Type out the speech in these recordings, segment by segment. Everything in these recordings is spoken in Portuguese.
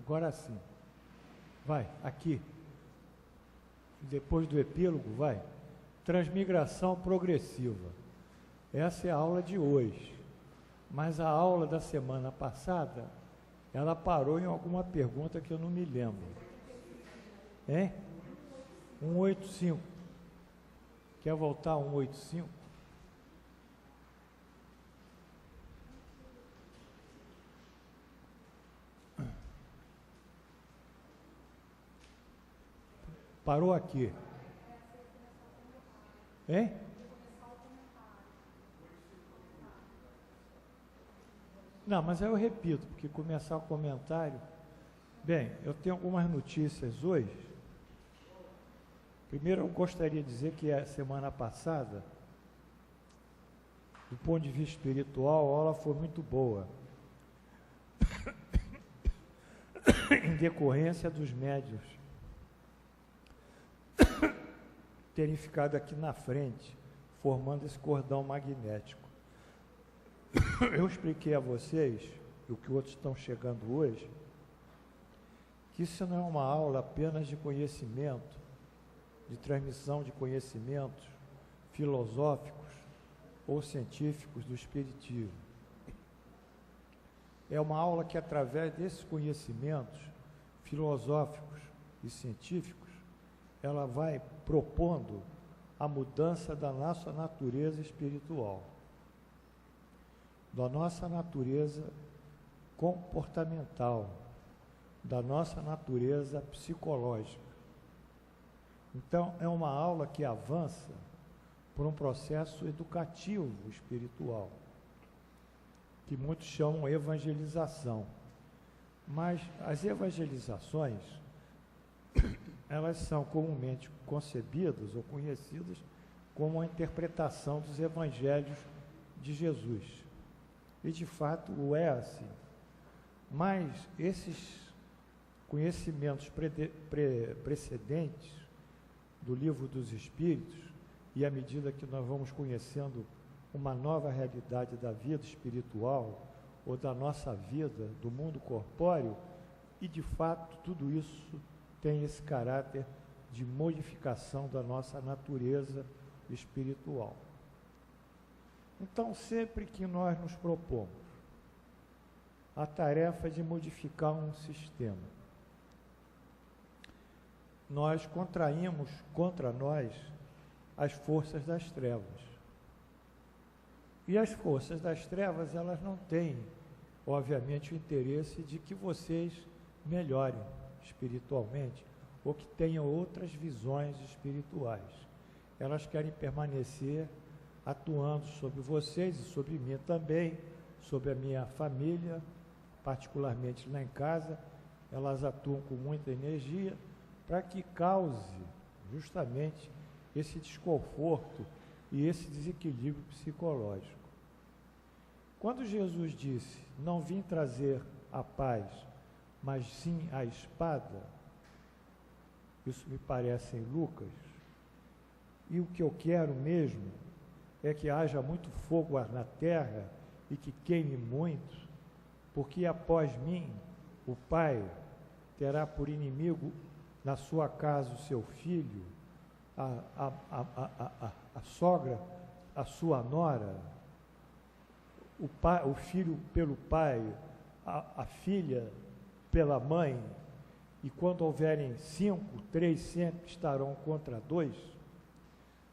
Agora sim. Vai, aqui. Depois do epílogo, vai. Transmigração progressiva. Essa é a aula de hoje. Mas a aula da semana passada, ela parou em alguma pergunta que eu não me lembro. Hein? 185. Quer voltar a 185? Parou aqui. Hein? Não, mas aí eu repito, porque começar o comentário... Bem, eu tenho algumas notícias hoje. Primeiro, eu gostaria de dizer que a semana passada, do ponto de vista espiritual, a aula foi muito boa. Em decorrência dos médiuns terem ficado aqui na frente, formando esse cordão magnético. Eu expliquei a vocês, e o que outros estão chegando hoje, que isso não é uma aula apenas de conhecimento, de transmissão de conhecimentos filosóficos ou científicos do Espiritismo. É uma aula que, através desses conhecimentos filosóficos e científicos, ela vai propondo a mudança da nossa natureza espiritual, da nossa natureza comportamental, da nossa natureza psicológica. Então, é uma aula que avança por um processo educativo espiritual, que muitos chamam evangelização. Mas as evangelizações, elas são comumente concebidas ou conhecidas como a interpretação dos evangelhos de Jesus. E, de fato, o é assim. Mas esses conhecimentos precedentes do Livro dos Espíritos, e à medida que nós vamos conhecendo uma nova realidade da vida espiritual, ou da nossa vida, do mundo corpóreo, e, de fato, tudo isso tem esse caráter de modificação da nossa natureza espiritual. Então, sempre que nós nos propomos a tarefa de modificar um sistema, nós contraímos contra nós as forças das trevas. E as forças das trevas, elas não têm, obviamente, o interesse de que vocês melhorem espiritualmente, ou que tenham outras visões espirituais. Elas querem permanecer atuando sobre vocês e sobre mim também, sobre a minha família, particularmente lá em casa. Elas atuam com muita energia para que cause justamente esse desconforto e esse desequilíbrio psicológico. Quando Jesus disse, não vim trazer a paz, mas sim a espada, isso me parece em Lucas, e o que eu quero mesmo é que haja muito fogo na terra e que queime muito, porque após mim o Pai terá por inimigo na sua casa o seu filho, a sogra, a sua nora, o filho pelo pai, a filha pela mãe, e quando houverem 5, 3 sempre estarão contra 2.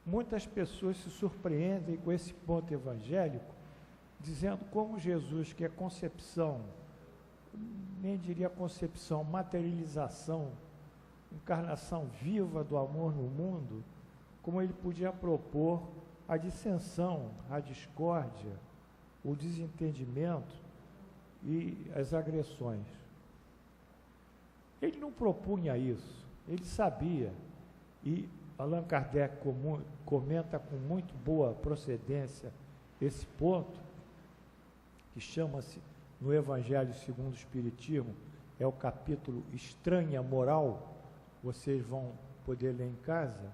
Muitas pessoas se surpreendem com esse ponto evangélico, dizendo como Jesus, que é concepção, nem diria concepção, materialização, encarnação viva do amor no mundo, como ele podia propor a dissensão, a discórdia, o desentendimento e as agressões. Ele não propunha isso, ele sabia, e Allan Kardec comenta com muito boa procedência esse ponto, que chama-se, no Evangelho segundo o Espiritismo, é o capítulo Estranha Moral, vocês vão poder ler em casa.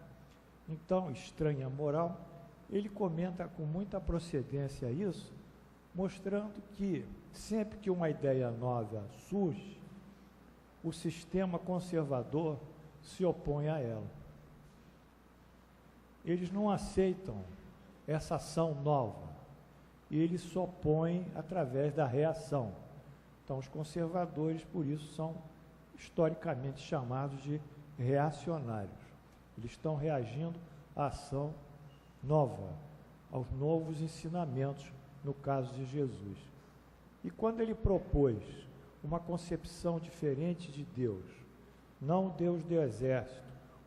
Então, Estranha Moral, ele comenta com muita procedência isso, mostrando que sempre que uma ideia nova surge, o sistema conservador se opõe a ela. Eles não aceitam essa ação nova, e eles se opõem através da reação. Então, os conservadores, por isso, são historicamente chamados de reacionários. Eles estão reagindo à ação nova, aos novos ensinamentos, no caso de Jesus. E quando ele propôs uma concepção diferente de Deus, não o Deus do exército,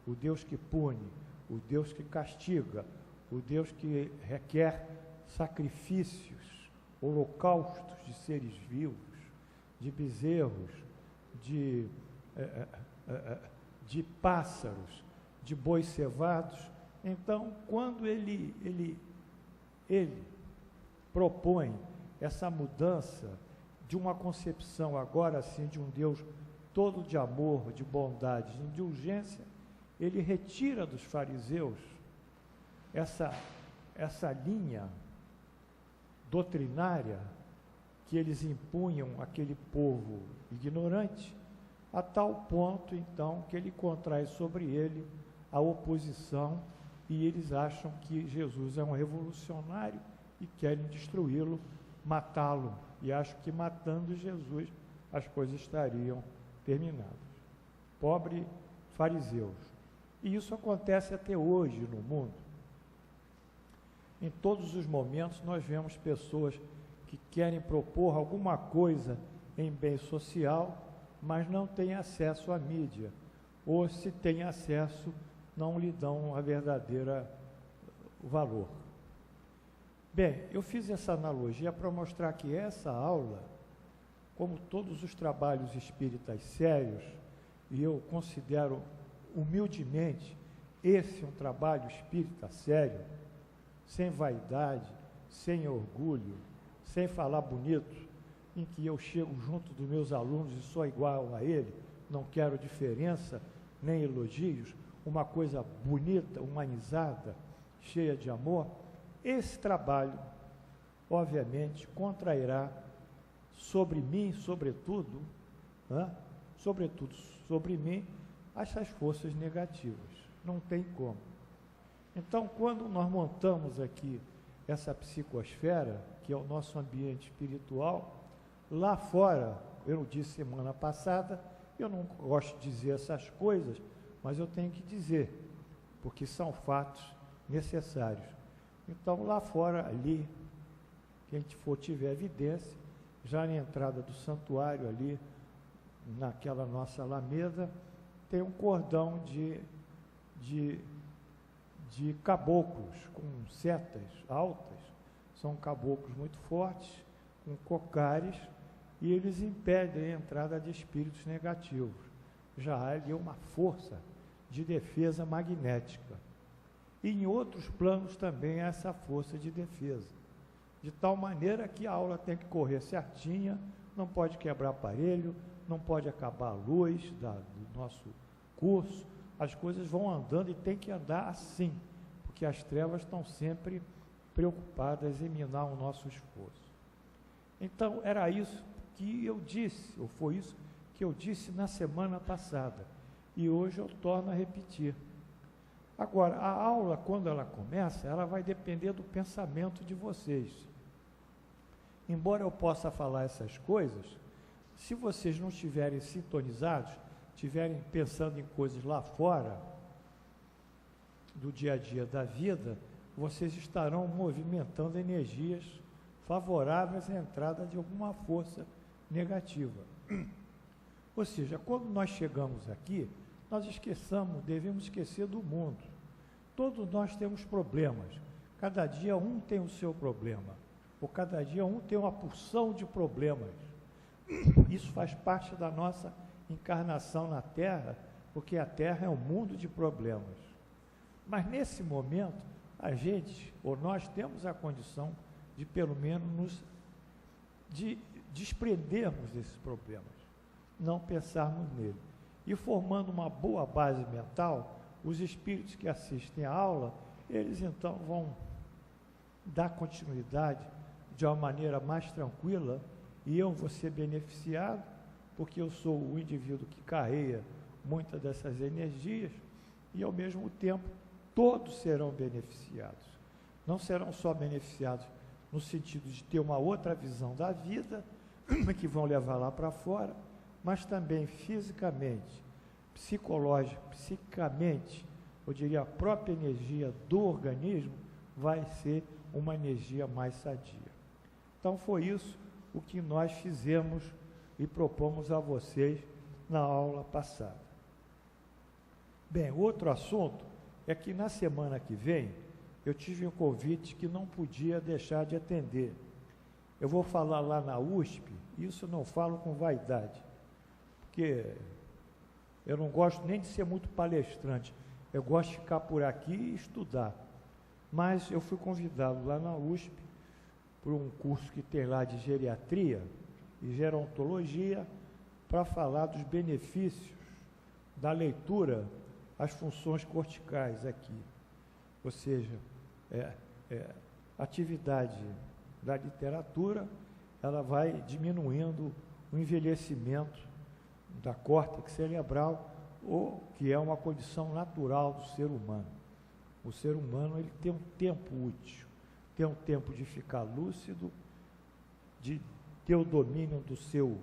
o Deus que pune, o Deus que castiga, o Deus que requer sacrifícios, holocaustos de seres vivos, de bezerros, de pássaros, de bois cevados. Então, quando ele propõe essa mudança de uma concepção agora sim de um Deus todo de amor, de bondade, de indulgência, ele retira dos fariseus essa linha doutrinária que eles impunham àquele povo ignorante, a tal ponto, então, que ele contrai sobre ele a oposição, e eles acham que Jesus é um revolucionário e querem destruí-lo, matá-lo, e acham que matando Jesus as coisas estariam terminadas. Pobre fariseus. E isso acontece até hoje no mundo. Em todos os momentos nós vemos pessoas que querem propor alguma coisa em bem social, mas não têm acesso à mídia, ou se têm acesso, não lhe dão a verdadeira valor. Bem, eu fiz essa analogia para mostrar que essa aula, como todos os trabalhos espíritas sérios, e eu considero humildemente esse um trabalho espírita sério, sem vaidade, sem orgulho, sem falar bonito, em que eu chego junto dos meus alunos e sou igual a ele, não quero diferença, nem elogios, uma coisa bonita, humanizada, cheia de amor. Esse trabalho, obviamente, contrairá sobre mim, sobretudo sobre mim, essas forças negativas. Não tem como. Então, quando nós montamos aqui essa psicosfera, que é o nosso ambiente espiritual, lá fora, eu disse semana passada, eu não gosto de dizer essas coisas, mas eu tenho que dizer, porque são fatos necessários. Então, lá fora, ali, quem tiver evidência, já na entrada do santuário ali, naquela nossa alameda, tem um cordão de caboclos com setas altas, são caboclos muito fortes, com cocares, e eles impedem a entrada de espíritos negativos. Já há ali uma força de defesa magnética. E em outros planos também há essa força de defesa, de tal maneira que a aula tem que correr certinha, não pode quebrar aparelho, não pode acabar a luz do nosso curso, as coisas vão andando e tem que andar assim, porque as trevas estão sempre preocupadas em minar o nosso esforço. Então, era isso que eu disse, ou foi isso que eu disse na semana passada, e hoje eu torno a repetir. Agora, a aula, quando ela começa, ela vai depender do pensamento de vocês. Embora eu possa falar essas coisas, se vocês não estiverem sintonizados, estiverem pensando em coisas lá fora, do dia a dia da vida, vocês estarão movimentando energias favoráveis à entrada de alguma força negativa. Ou seja, quando nós chegamos aqui, nós devemos esquecer do mundo. Todos nós temos problemas. Cada dia um tem o seu problema. Ou cada dia um tem uma porção de problemas. Isso faz parte da nossa encarnação na Terra, porque a Terra é um mundo de problemas. Mas nesse momento, a gente, ou nós temos a condição de pelo menos de desprendermos desses problemas, não pensarmos nele. E formando uma boa base mental, os espíritos que assistem à aula, eles então vão dar continuidade de uma maneira mais tranquila, e eu vou ser beneficiado, porque eu sou o indivíduo que carrega muitas dessas energias e, ao mesmo tempo, todos serão beneficiados. Não serão só beneficiados no sentido de ter uma outra visão da vida, que vão levar lá para fora, mas também fisicamente, psicamente, eu diria, a própria energia do organismo vai ser uma energia mais sadia. Então foi isso o que nós fizemos e propomos a vocês na aula passada. Bem, outro assunto é que na semana que vem eu tive um convite que não podia deixar de atender. Eu vou falar lá na USP, isso não falo com vaidade, porque eu não gosto nem de ser muito palestrante, eu gosto de ficar por aqui e estudar. Mas eu fui convidado lá na USP por um curso que tem lá de geriatria e gerontologia para falar dos benefícios da leitura às funções corticais aqui. Ou seja, atividade da literatura, ela vai diminuindo o envelhecimento da córtex cerebral, ou que é uma condição natural do ser humano. O ser humano ele tem um tempo útil, tem um tempo de ficar lúcido, de ter o domínio do seu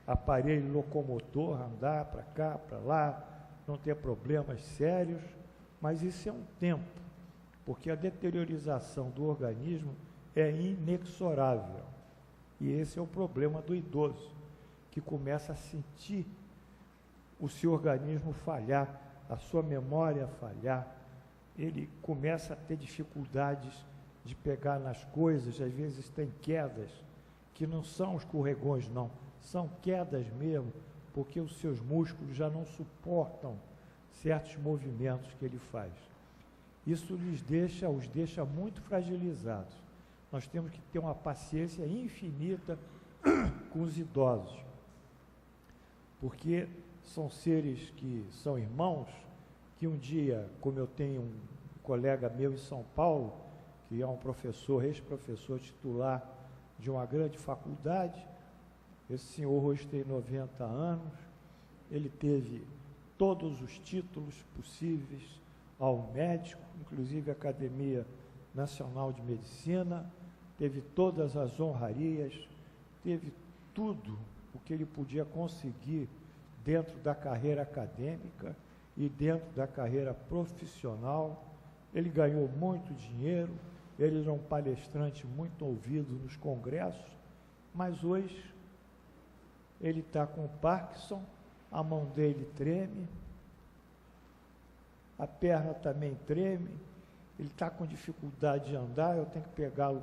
aparelho locomotor, andar para cá, para lá, não ter problemas sérios, mas isso é um tempo, porque a deteriorização do organismo é inexorável. E esse é o problema do idoso, que começa a sentir o seu organismo falhar, a sua memória falhar, ele começa a ter dificuldades de pegar nas coisas, às vezes tem quedas, que não são escorregões não, são quedas mesmo, porque os seus músculos já não suportam certos movimentos que ele faz. Isso os deixa muito fragilizados. Nós temos que ter uma paciência infinita com os idosos, porque são seres que são irmãos, que um dia, como eu tenho um colega meu em São Paulo, que é um professor, ex-professor titular de uma grande faculdade, esse senhor hoje tem 90 anos, ele teve todos os títulos possíveis ao médico, inclusive a Academia Nacional de Medicina, teve todas as honrarias, teve tudo o que ele podia conseguir dentro da carreira acadêmica e dentro da carreira profissional. Ele ganhou muito dinheiro, ele era um palestrante muito ouvido nos congressos, mas hoje ele está com Parkinson, a mão dele treme, a perna também treme, ele está com dificuldade de andar, eu tenho que pegá-lo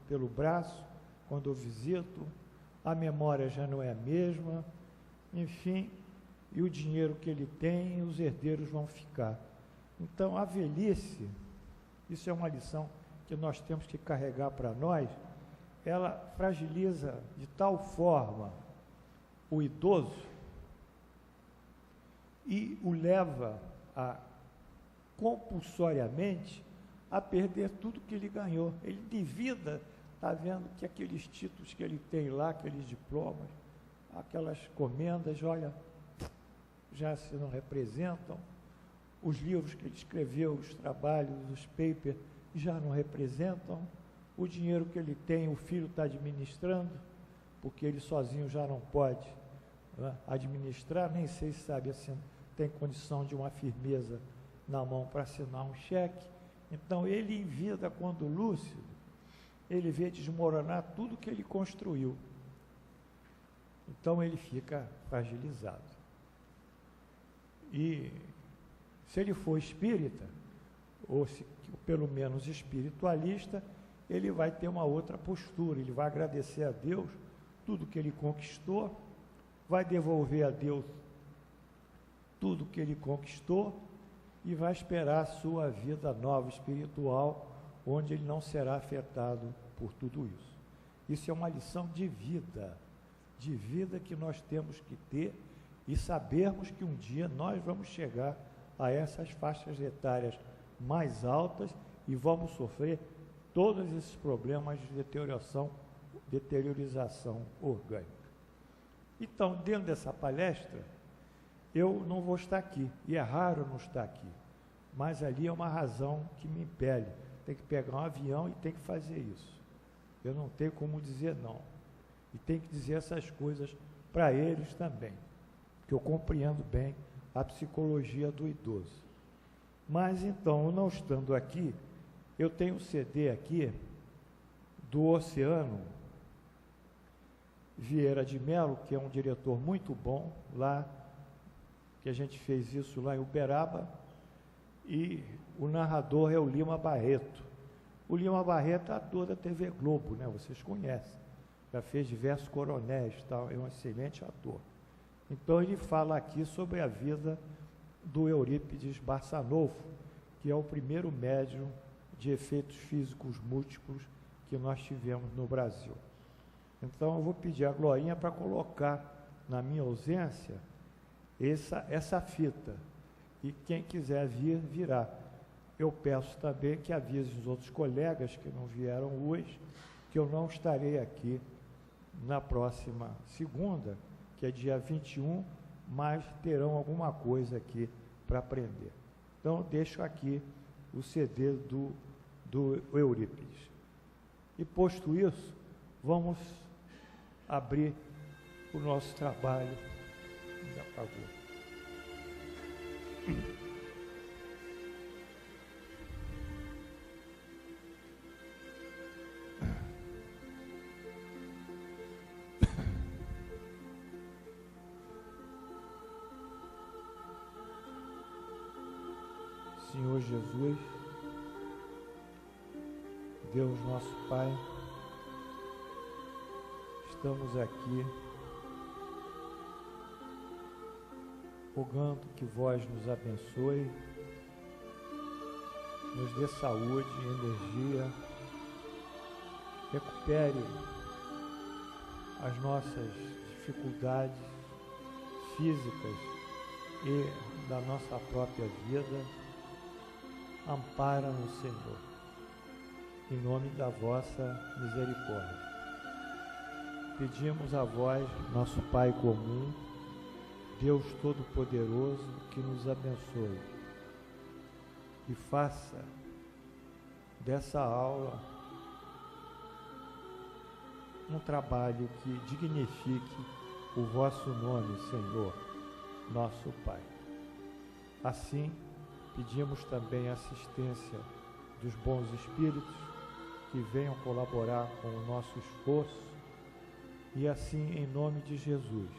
pelo braço quando eu visito, a memória já não é a mesma, enfim, e o dinheiro que ele tem, os herdeiros vão ficar. Então, a velhice, isso é uma lição que nós temos que carregar para nós, ela fragiliza de tal forma o idoso e o leva a compulsoriamente a perder tudo que ele ganhou. Ele devida, está vendo que aqueles títulos que ele tem lá, aqueles diplomas, aquelas comendas, olha, já se não representam, os livros que ele escreveu, os trabalhos, os papers, já não representam, o dinheiro que ele tem, o filho está administrando, porque ele sozinho já não pode, né, administrar, nem sei se sabe assim, tem condição de uma firmeza na mão para assinar um cheque. Então ele em vida, quando lúcido, ele vê desmoronar tudo que ele construiu. Então ele fica fragilizado. E se ele for espírita, ou se, pelo menos espiritualista, ele vai ter uma outra postura, ele vai agradecer a Deus tudo que ele conquistou, vai devolver a Deus tudo que ele conquistou e vai esperar a sua vida nova espiritual, onde ele não será afetado por tudo isso. Isso é uma lição de vida que nós temos que ter e sabermos que um dia nós vamos chegar a essas faixas etárias mais altas e vamos sofrer todos esses problemas de deteriorização orgânica. Então, dentro dessa palestra, eu não vou estar aqui, e é raro não estar aqui, mas ali é uma razão que me impele. Tem que pegar um avião e tem que fazer isso. Eu não tenho como dizer não. E tem que dizer essas coisas para eles também, que eu compreendo bem a psicologia do idoso. Mas então, não estando aqui, eu tenho um CD aqui do Oceano Vieira de Mello, que é um diretor muito bom lá, que a gente fez isso lá em Uberaba, e o narrador é o Lima Barreto. O Lima Barreto é ator da TV Globo, né? Vocês conhecem, já fez diversos coronéis, tal, é um excelente ator. Então ele fala aqui sobre a vida do Eurípides Barçanufo, que é o primeiro médium de efeitos físicos múltiplos que nós tivemos no Brasil. Então eu vou pedir a Glorinha para colocar, na minha ausência, essa fita, e quem quiser vir, virá. Eu peço também que avise os outros colegas que não vieram hoje, que eu não estarei aqui na próxima segunda, que é dia 21, mas terão alguma coisa aqui para aprender. Então, deixo aqui o CD do Eurípides. E, posto isso, vamos abrir o nosso trabalho. Já apagou. Senhor Jesus, Deus nosso Pai, estamos aqui rogando que vós nos abençoe, nos dê saúde, energia, recupere as nossas dificuldades físicas e da nossa própria vida. Ampara-nos, Senhor, em nome da vossa misericórdia. Pedimos a vós, nosso Pai comum, Deus Todo-Poderoso, que nos abençoe e faça dessa aula um trabalho que dignifique o vosso nome, Senhor, nosso Pai. Assim, pedimos também a assistência dos bons espíritos que venham colaborar com o nosso esforço e assim, em nome de Jesus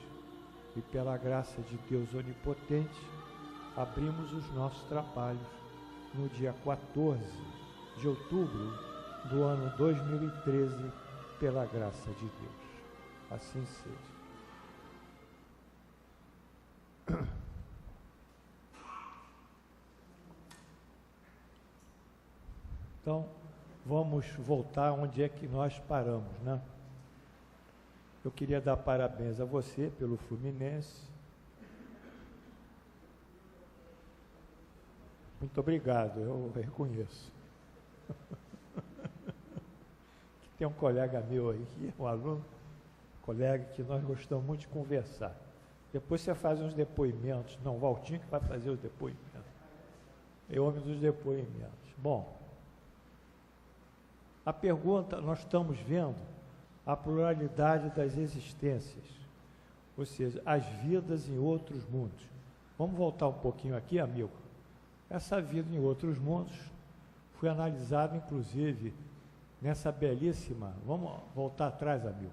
e pela graça de Deus Onipotente, abrimos os nossos trabalhos no dia 14 de outubro do ano 2013, pela graça de Deus. Assim seja. Então, vamos voltar onde é que nós paramos, né? Eu queria dar parabéns a você pelo Fluminense. Muito obrigado, eu reconheço. Tem um colega meu aí, um aluno, colega que nós gostamos muito de conversar. Depois você faz uns depoimentos. Não, o Valtinho que vai fazer os depoimentos. É o homem dos depoimentos. Bom, a pergunta, nós estamos vendo a pluralidade das existências, ou seja, as vidas em outros mundos. Vamos voltar um pouquinho aqui, amigo. Essa vida em outros mundos foi analisada, inclusive, nessa belíssima... Vamos voltar atrás, amigo.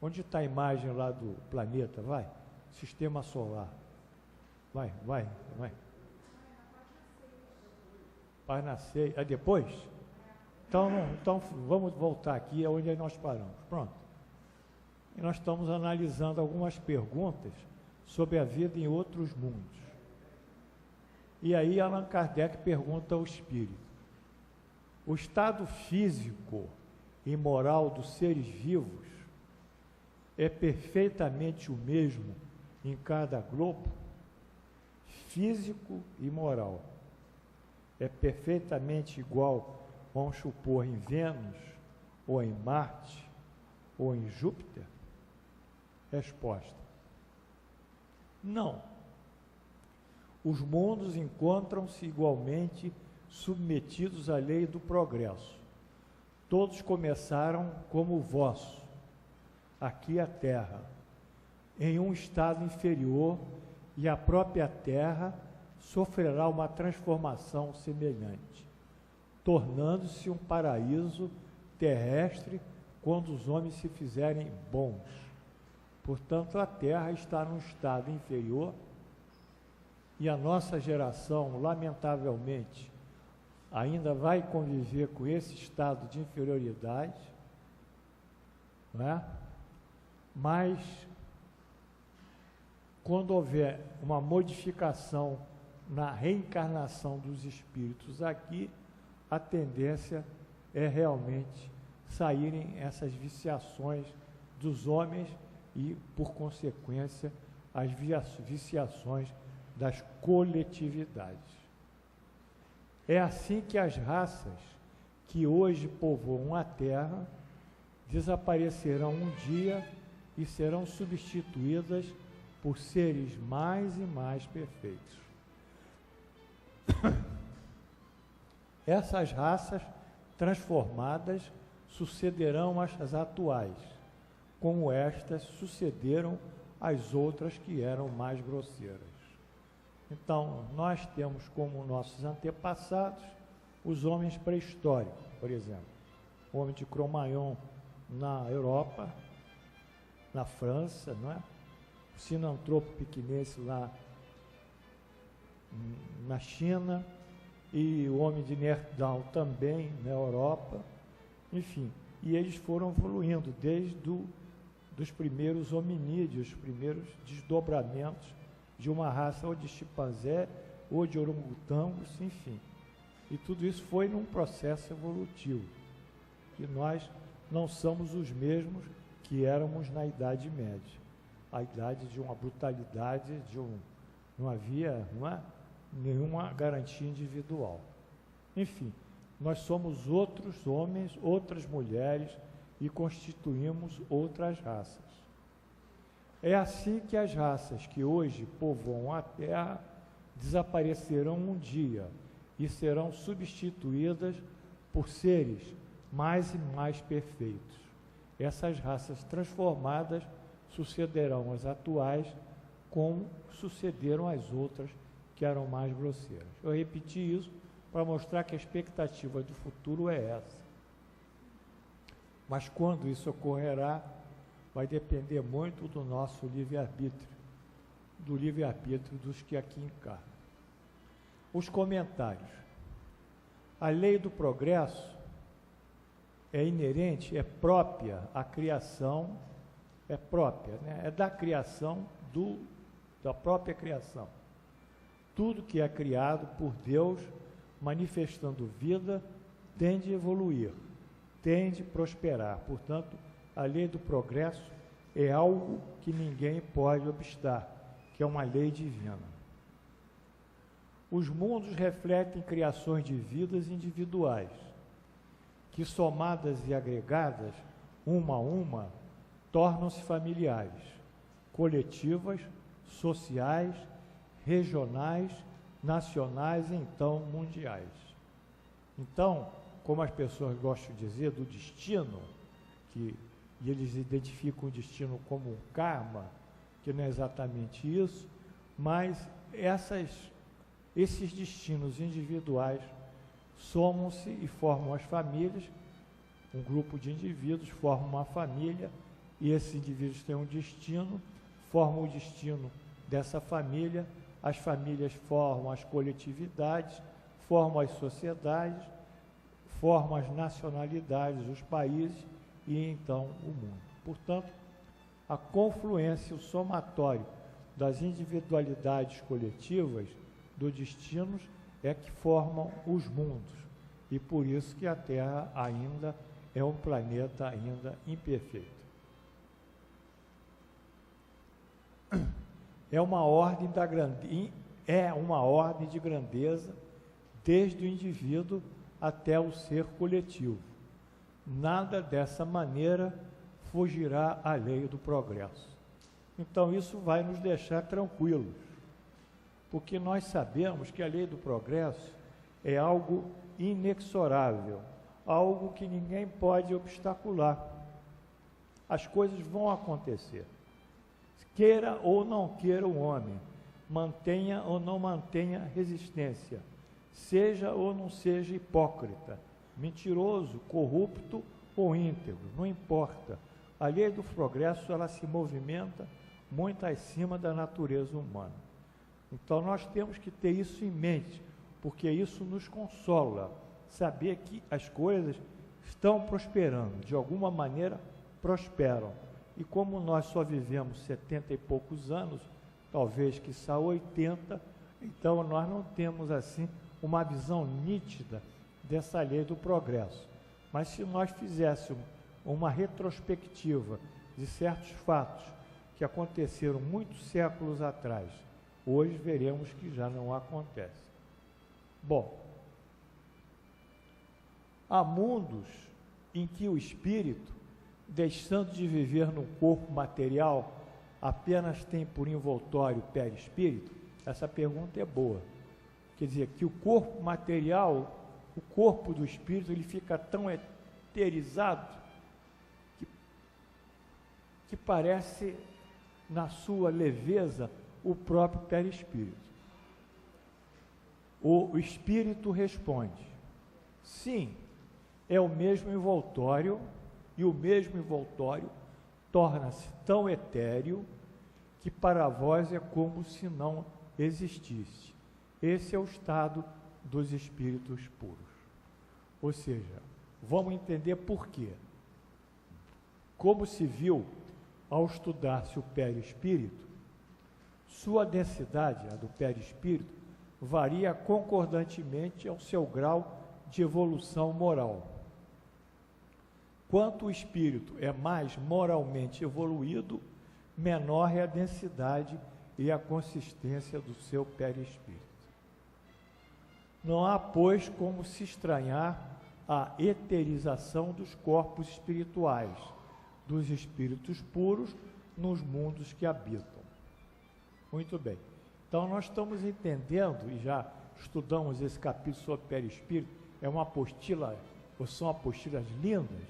Onde está a imagem lá do planeta? Vai. Sistema solar. Vai. Parnaceia. É depois? Então, vamos voltar aqui, é onde nós paramos. Pronto. E nós estamos analisando algumas perguntas sobre a vida em outros mundos. E aí Allan Kardec pergunta ao espírito: o estado físico e moral dos seres vivos é perfeitamente o mesmo em cada globo? Físico e moral. É perfeitamente igual, vamos supor, em Vênus ou em Marte? ou em Júpiter? Resposta: não. Os mundos encontram-se igualmente submetidos à lei do progresso. Todos começaram como o vosso, aqui a Terra, em um estado inferior, e a própria Terra sofrerá uma transformação semelhante, tornando-se um paraíso terrestre quando os homens se fizerem bons. Portanto, a Terra está num estado inferior e a nossa geração, lamentavelmente, ainda vai conviver com esse estado de inferioridade, não é? Mas, quando houver uma modificação na reencarnação dos espíritos aqui, a tendência é realmente saírem essas viciações dos homens e, por consequência, as viciações das coletividades. É assim que as raças que hoje povoam a Terra desaparecerão um dia e serão substituídas por seres mais e mais perfeitos. Essas raças transformadas sucederão às atuais, como estas sucederam às outras que eram mais grosseiras. Então, nós temos como nossos antepassados os homens pré-históricos, por exemplo, o homem de Cro-Magnon na Europa, na França, não é? O sinantropo piquenense lá na China, e o homem de Neandertal também na Europa, enfim, e eles foram evoluindo desde dos primeiros hominídeos, os primeiros desdobramentos de uma raça ou de chimpanzé ou de orangotangos, enfim. E tudo isso foi num processo evolutivo. E nós não somos os mesmos que éramos na Idade Média. A idade de uma brutalidade, não havia nenhuma garantia individual. Enfim, nós somos outros homens, outras mulheres e constituímos outras raças. É assim que as raças que hoje povoam a Terra desaparecerão um dia e serão substituídas por seres mais e mais perfeitos. Essas raças transformadas sucederão às atuais, como sucederam às outras que eram mais grosseiras. Eu repeti isso para mostrar que a expectativa do futuro é essa. Mas quando isso ocorrerá, vai depender muito do nosso livre-arbítrio, do livre-arbítrio dos que aqui encarnam. Os comentários. A lei do progresso é inerente, é própria à criação, é própria, né? É da criação, da própria criação. Tudo que é criado por Deus, manifestando vida, tende a evoluir, tende a prosperar. Portanto, a lei do progresso é algo que ninguém pode obstar, que é uma lei divina. Os mundos refletem criações de vidas individuais, que somadas e agregadas, uma a uma, tornam-se familiares, coletivas, sociais, regionais, nacionais e então mundiais. Então, como as pessoas gostam de dizer, do destino, e eles identificam o destino como um karma, que não é exatamente isso, mas esses destinos individuais somam-se e formam as famílias. Um grupo de indivíduos forma uma família e esses indivíduos têm um destino, formam o destino dessa família, as famílias formam as coletividades, formam as sociedades, formam as nacionalidades, os países e então o mundo. Portanto, a confluência, o somatório das individualidades coletivas, dos destinos, é que formam os mundos. E por isso que a Terra ainda é um planeta ainda imperfeito. É uma ordem de grandeza desde o indivíduo até o ser coletivo. Nada dessa maneira fugirá à lei do progresso. Então isso vai nos deixar tranquilos, porque nós sabemos que a lei do progresso é algo inexorável, algo que ninguém pode obstacular. As coisas vão acontecer, queira ou não queira o homem, mantenha ou não mantenha resistência, seja ou não seja hipócrita, mentiroso, corrupto ou íntegro, não importa. A lei do progresso, ela se movimenta muito acima da natureza humana. Então nós temos que ter isso em mente, porque isso nos consola, saber que as coisas estão prosperando, de alguma maneira prosperam. E como nós só vivemos 70 e poucos anos, talvez quiçá 80, então nós não temos assim uma visão nítida dessa lei do progresso. Mas se nós fizéssemos uma retrospectiva de certos fatos que aconteceram muitos séculos atrás, hoje veremos que já não acontece. Bom, há mundos em que o espírito, deixando de viver no corpo material, apenas tem por envoltório o perispírito? Essa pergunta é boa. Quer dizer, que o corpo material, o corpo do espírito, ele fica tão eterizado que parece, na sua leveza, o próprio perispírito. O espírito responde: sim, é o mesmo envoltório, e o mesmo envoltório torna-se tão etéreo que para vós é como se não existisse. Esse é o estado dos espíritos puros. Ou seja, vamos entender por quê. Como se viu ao estudar-se o perispírito, sua densidade, a do perispírito, varia concordantemente ao seu grau de evolução moral. Quanto o espírito é mais moralmente evoluído, menor é a densidade e a consistência do seu perispírito. Não há, pois, como se estranhar a eterização dos corpos espirituais, dos espíritos puros, nos mundos que habitam. Muito bem. Então, nós estamos entendendo, e já estudamos esse capítulo sobre perispírito, é uma apostila, ou são apostilas lindas,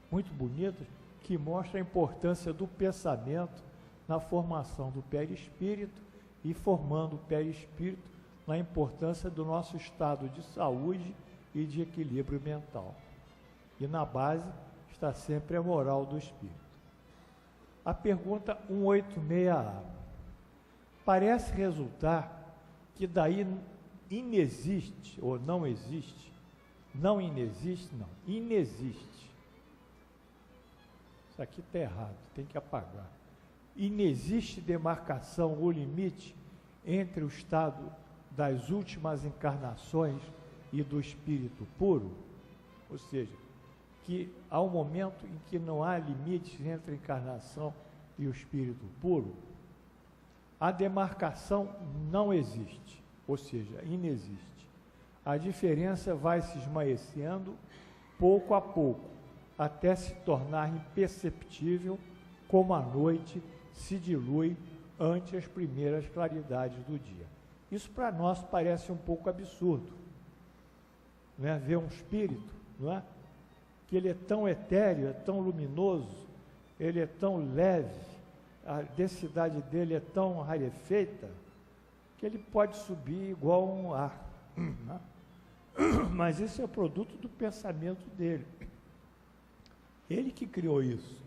muito bonitas, que mostram a importância do pensamento na formação do perispírito e formando o perispírito na importância do nosso estado de saúde e de equilíbrio mental. E na base está sempre a moral do espírito. A pergunta 186A. Parece resultar que daí inexiste, ou não existe, não inexiste, não, inexiste. Isso aqui está errado, tem que apagar. Inexiste demarcação ou limite entre o estado das últimas encarnações e do espírito puro? Ou seja, que há um momento em que não há limites entre a encarnação e o espírito puro? A demarcação não existe, ou seja, inexiste. A diferença vai se esmaecendo pouco a pouco, até se tornar imperceptível, como a noite se dilui ante as primeiras claridades do dia. Isso para nós parece um pouco absurdo, não é? Ver um espírito, não é? Que ele é tão etéreo, é tão luminoso, ele é tão leve, a densidade dele é tão rarefeita, que ele pode subir igual um ar. Né? Mas isso é produto do pensamento dele. Ele que criou isso,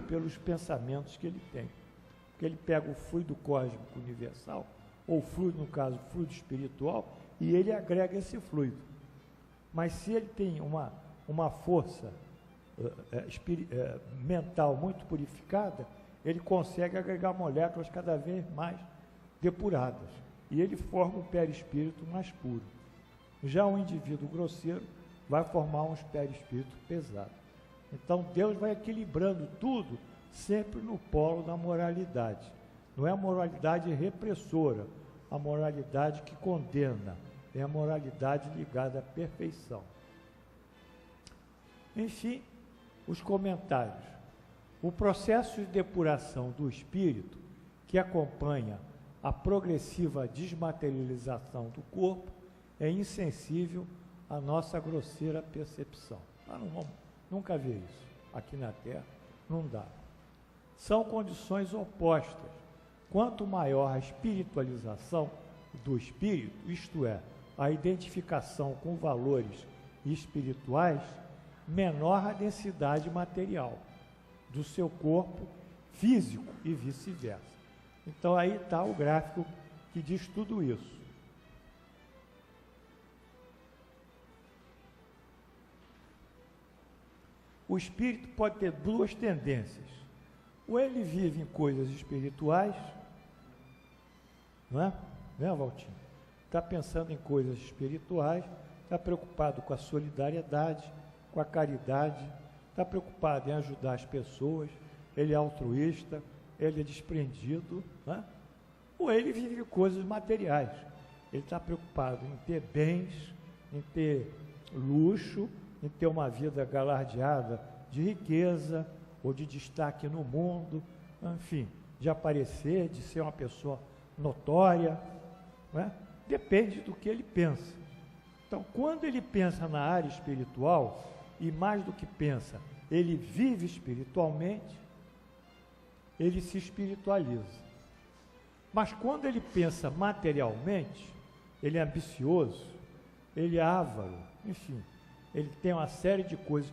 pelos pensamentos que ele tem. Porque ele pega o fluido cósmico universal, ou fluido, no caso, fluido espiritual, e ele agrega esse fluido. Mas se ele tem uma força mental muito purificada, ele consegue agregar moléculas cada vez mais depuradas. E ele forma um perispírito mais puro. Já um indivíduo grosseiro vai formar um perispírito pesado. Então Deus vai equilibrando tudo sempre no polo da moralidade. Não é a moralidade repressora, a moralidade que condena, é a moralidade ligada à perfeição. Enfim, os comentários. O processo de depuração do espírito, que acompanha a progressiva desmaterialização do corpo, é insensível à nossa grosseira percepção. Nós não vamos nunca ver isso aqui na Terra, não dá. São condições opostas. Quanto maior a espiritualização do espírito, isto é, a identificação com valores espirituais, menor a densidade material do seu corpo físico e vice-versa. Então aí está o gráfico que diz tudo isso. O espírito pode ter duas tendências. Ou ele vive em coisas espirituais, não é? Né, Valtinho? Está pensando em coisas espirituais, está preocupado com a solidariedade, com a caridade, está preocupado em ajudar as pessoas, ele é altruísta, ele é desprendido, né? Ou ele vive coisas materiais, ele está preocupado em ter bens, em ter luxo, em ter uma vida galardeada de riqueza ou de destaque no mundo, enfim, de aparecer, de ser uma pessoa notória, né? Depende do que ele pensa. Então, quando ele pensa na área espiritual, e mais do que pensa, ele vive espiritualmente, ele se espiritualiza. Mas quando ele pensa materialmente, ele é ambicioso, ele é avaro, enfim, ele tem uma série de coisas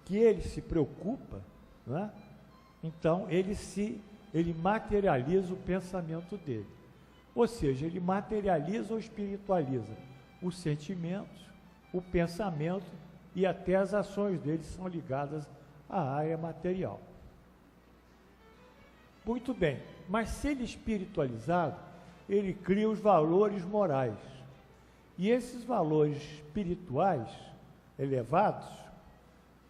que ele se preocupa, né? Então ele materializa o pensamento dele. Ou seja, ele materializa ou espiritualiza os sentimentos, o pensamento e até as ações dele são ligadas à área material. Muito bem, mas se ele é espiritualizado, ele cria os valores morais. E esses valores espirituais elevados,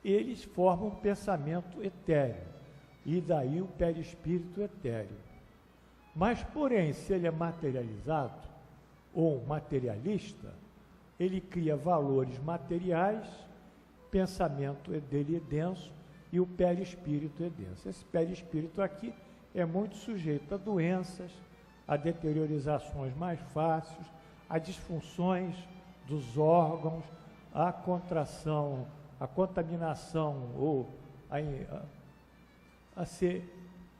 eles formam um pensamento etéreo, e daí o perispírito etéreo. Mas, porém, se ele é materializado, ou materialista, ele cria valores materiais, pensamento dele é denso, e o perispírito é denso. Esse perispírito aqui é muito sujeito a doenças, a deteriorizações mais fáceis, a disfunções dos órgãos, a contração, a contaminação ou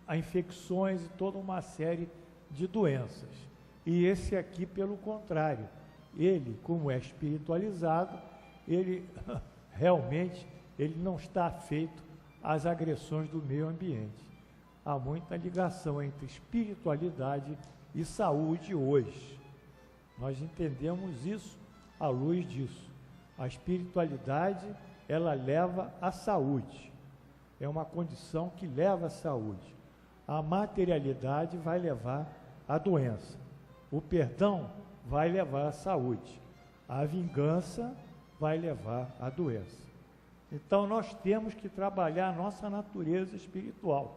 a infecções e toda uma série de doenças. E esse aqui, pelo contrário, ele, como é espiritualizado, ele realmente ele não está afeito às agressões do meio ambiente. Há muita ligação entre espiritualidade e saúde hoje. Nós entendemos isso à luz disso. A espiritualidade, ela leva à saúde. É uma condição que leva à saúde. A materialidade vai levar à doença. O perdão vai levar à saúde. A vingança vai levar à doença. Então, nós temos que trabalhar a nossa natureza espiritual.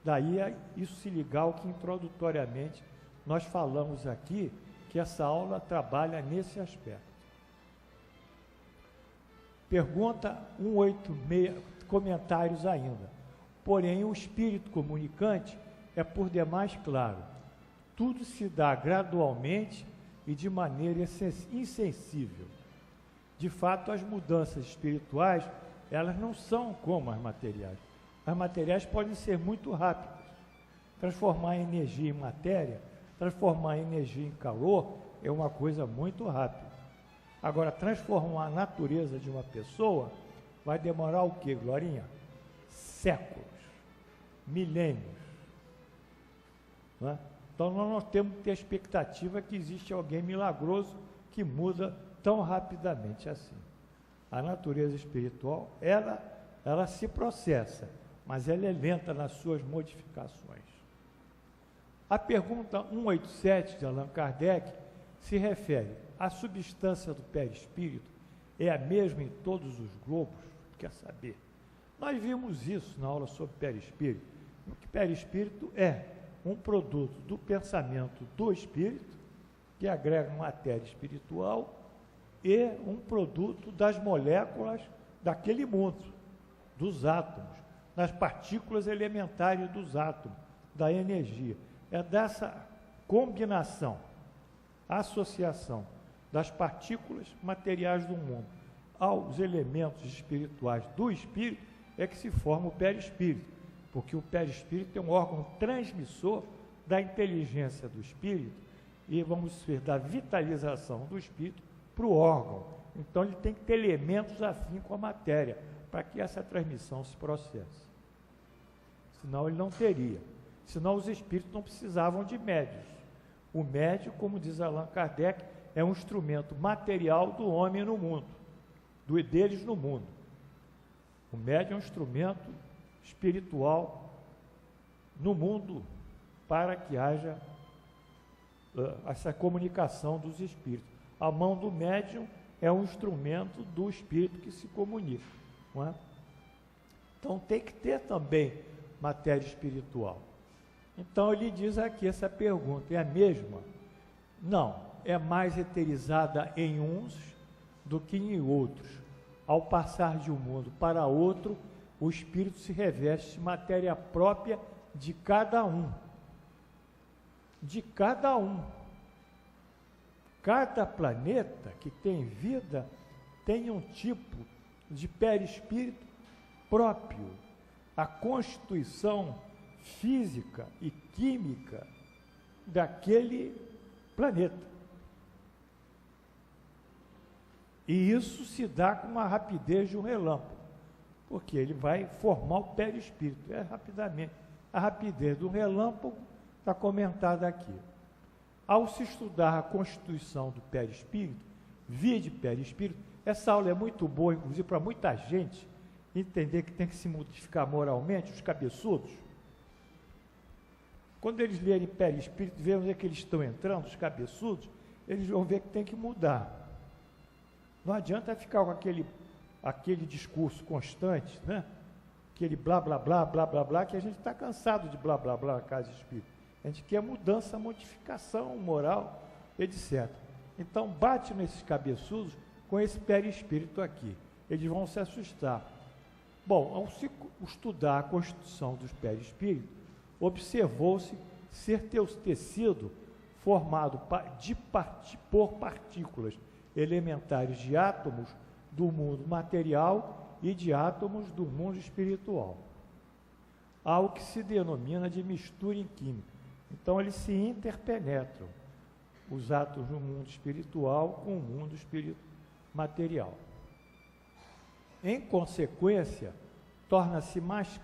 Daí, isso se ligar ao que introdutoriamente nós falamos aqui, que essa aula trabalha nesse aspecto. Pergunta 186, comentários ainda. Porém, o espírito comunicante é por demais claro. Tudo se dá gradualmente e de maneira insensível. De fato, as mudanças espirituais, elas não são como as materiais. As materiais podem ser muito rápidas. Transformar energia em matéria, transformar energia em calor, é uma coisa muito rápida. Agora, transformar a natureza de uma pessoa vai demorar o quê, Glorinha? Séculos, milênios. Não é? Então, nós temos que ter a expectativa que existe alguém milagroso que muda tão rapidamente assim. A natureza espiritual, ela se processa, mas ela é lenta nas suas modificações. A pergunta 187 de Allan Kardec se refere à substância do perispírito, é a mesma em todos os globos? Quer saber? Nós vimos isso na aula sobre perispírito. O que perispírito é um produto do pensamento do espírito, que agrega matéria espiritual, e um produto das moléculas daquele mundo, dos átomos, nas partículas elementares dos átomos, da energia. É dessa combinação, associação das partículas materiais do mundo aos elementos espirituais do espírito é que se forma o perispírito, porque o perispírito é um órgão transmissor da inteligência do espírito e, vamos dizer, da vitalização do espírito para o órgão. Então, ele tem que ter elementos afins com a matéria para que essa transmissão se processe. Senão, ele não teria. Senão, os espíritos não precisavam de médios. O médio, como diz Allan Kardec, é um instrumento material do homem no mundo, deles no mundo. O médio é um instrumento espiritual no mundo para que haja essa comunicação dos espíritos. A mão do médium é um instrumento do espírito que se comunica, não é? Então tem que ter também matéria espiritual. Então ele diz aqui essa pergunta, é a mesma? Não, é mais eterizada em uns do que em outros. Ao passar de um mundo para outro, o espírito se reveste de matéria própria de cada um. De cada um. Cada planeta que tem vida tem um tipo de perispírito próprio. A constituição física e química daquele planeta. E isso se dá com uma rapidez de um relâmpago, porque ele vai formar o perispírito, rapidamente. A rapidez do relâmpago está comentada aqui. Ao se estudar a constituição do perispírito, vide perispírito, essa aula é muito boa, inclusive para muita gente entender que tem que se modificar moralmente, os cabeçudos. Quando eles lerem perispírito, verem que eles estão entrando, os cabeçudos, eles vão ver que tem que mudar. Não adianta ficar com aquele discurso constante, né? Aquele blá, blá, blá, blá, blá, blá, que a gente está cansado de blá, blá, blá na casa espírita. A gente quer mudança, modificação moral, etc. Então, bate nesses cabeçudos com esse perispírito aqui. Eles vão se assustar. Bom, ao se estudar a constituição dos perispíritos, observou-se ser tecido formado por partículas elementares de átomos do mundo material e de átomos do mundo espiritual. Algo que se denomina de mistura em química. Então, eles se interpenetram, os átomos do mundo espiritual com o mundo material. Em consequência, torna-se mais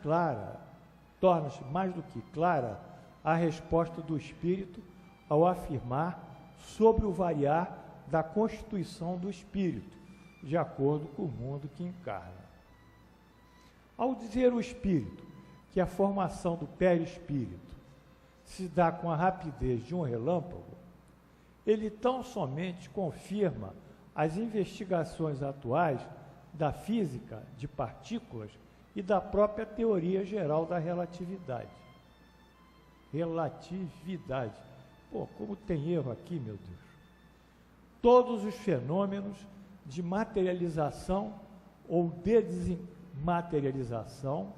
do que clara a resposta do espírito ao afirmar sobre o variar da constituição do espírito, de acordo com o mundo que encarna. Ao dizer o espírito que a formação do perispírito se dá com a rapidez de um relâmpago, ele tão somente confirma as investigações atuais da física de partículas e da própria teoria geral da relatividade. Relatividade. Pô, como tem erro aqui, meu Deus. Todos os fenômenos de materialização ou de desmaterialização,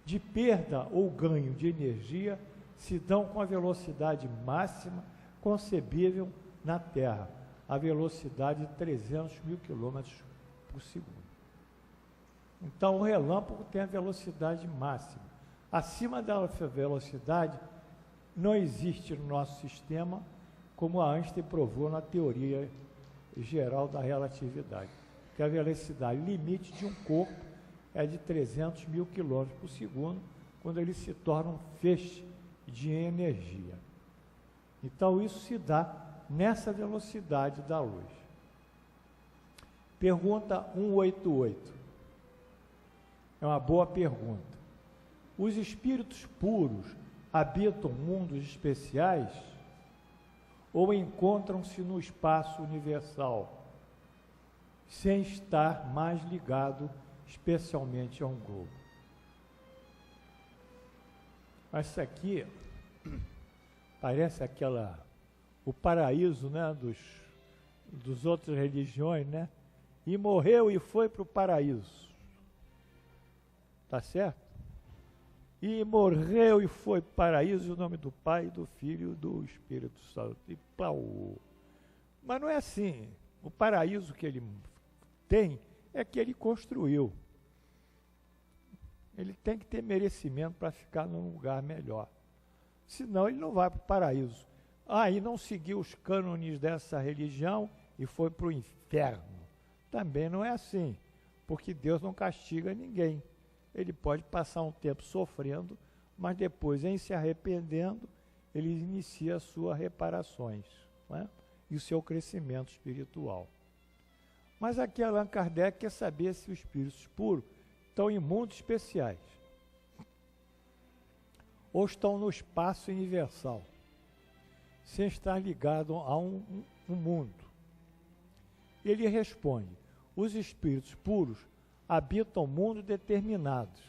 de perda ou ganho de energia, se dão com a velocidade máxima concebível na Terra, a velocidade de 300 mil km por segundo. Então, o relâmpago tem a velocidade máxima. Acima dessa velocidade, não existe no nosso sistema, como a Einstein provou na teoria geral da relatividade, que a velocidade limite de um corpo é de 300 mil km por segundo, quando ele se torna um feixe de energia. Então, isso se dá nessa velocidade da luz. Pergunta 188. É uma boa pergunta. Os espíritos puros habitam mundos especiais ou encontram-se no espaço universal, sem estar mais ligado especialmente a um globo? Mas isso aqui parece o paraíso, né, dos outras religiões, né? E morreu e foi para o paraíso. Tá certo? e morreu e foi para o paraíso, em nome do Pai, do Filho e do Espírito Santo. E pau. Mas não é assim. O paraíso que ele tem é que ele construiu. Ele tem que ter merecimento para ficar num lugar melhor. Senão ele não vai para o paraíso. Aí não seguiu os cânones dessa religião e foi para o inferno. Também não é assim, porque Deus não castiga ninguém. Ele pode passar um tempo sofrendo, mas depois, em se arrependendo, ele inicia as suas reparações, não é? E o seu crescimento espiritual. Mas aqui Allan Kardec quer saber se os espíritos puros estão em mundos especiais ou estão no espaço universal, sem estar ligado a um mundo. Ele responde: os espíritos puros habitam mundos determinados,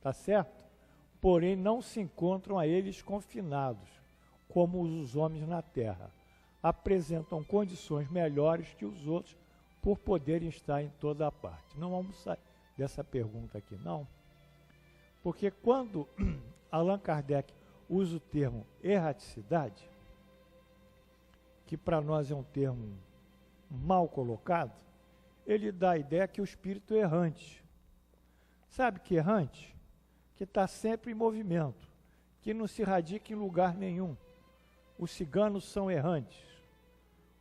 tá certo? Porém não se encontram a eles confinados, como os homens na Terra. Apresentam condições melhores que os outros por poderem estar em toda a parte. Não vamos sair dessa pergunta aqui, não. Porque quando Allan Kardec usa o termo erraticidade, que para nós é um termo mal colocado, ele dá a ideia que o espírito é errante. Sabe que errante? Que está sempre em movimento, que não se radica em lugar nenhum. Os ciganos são errantes.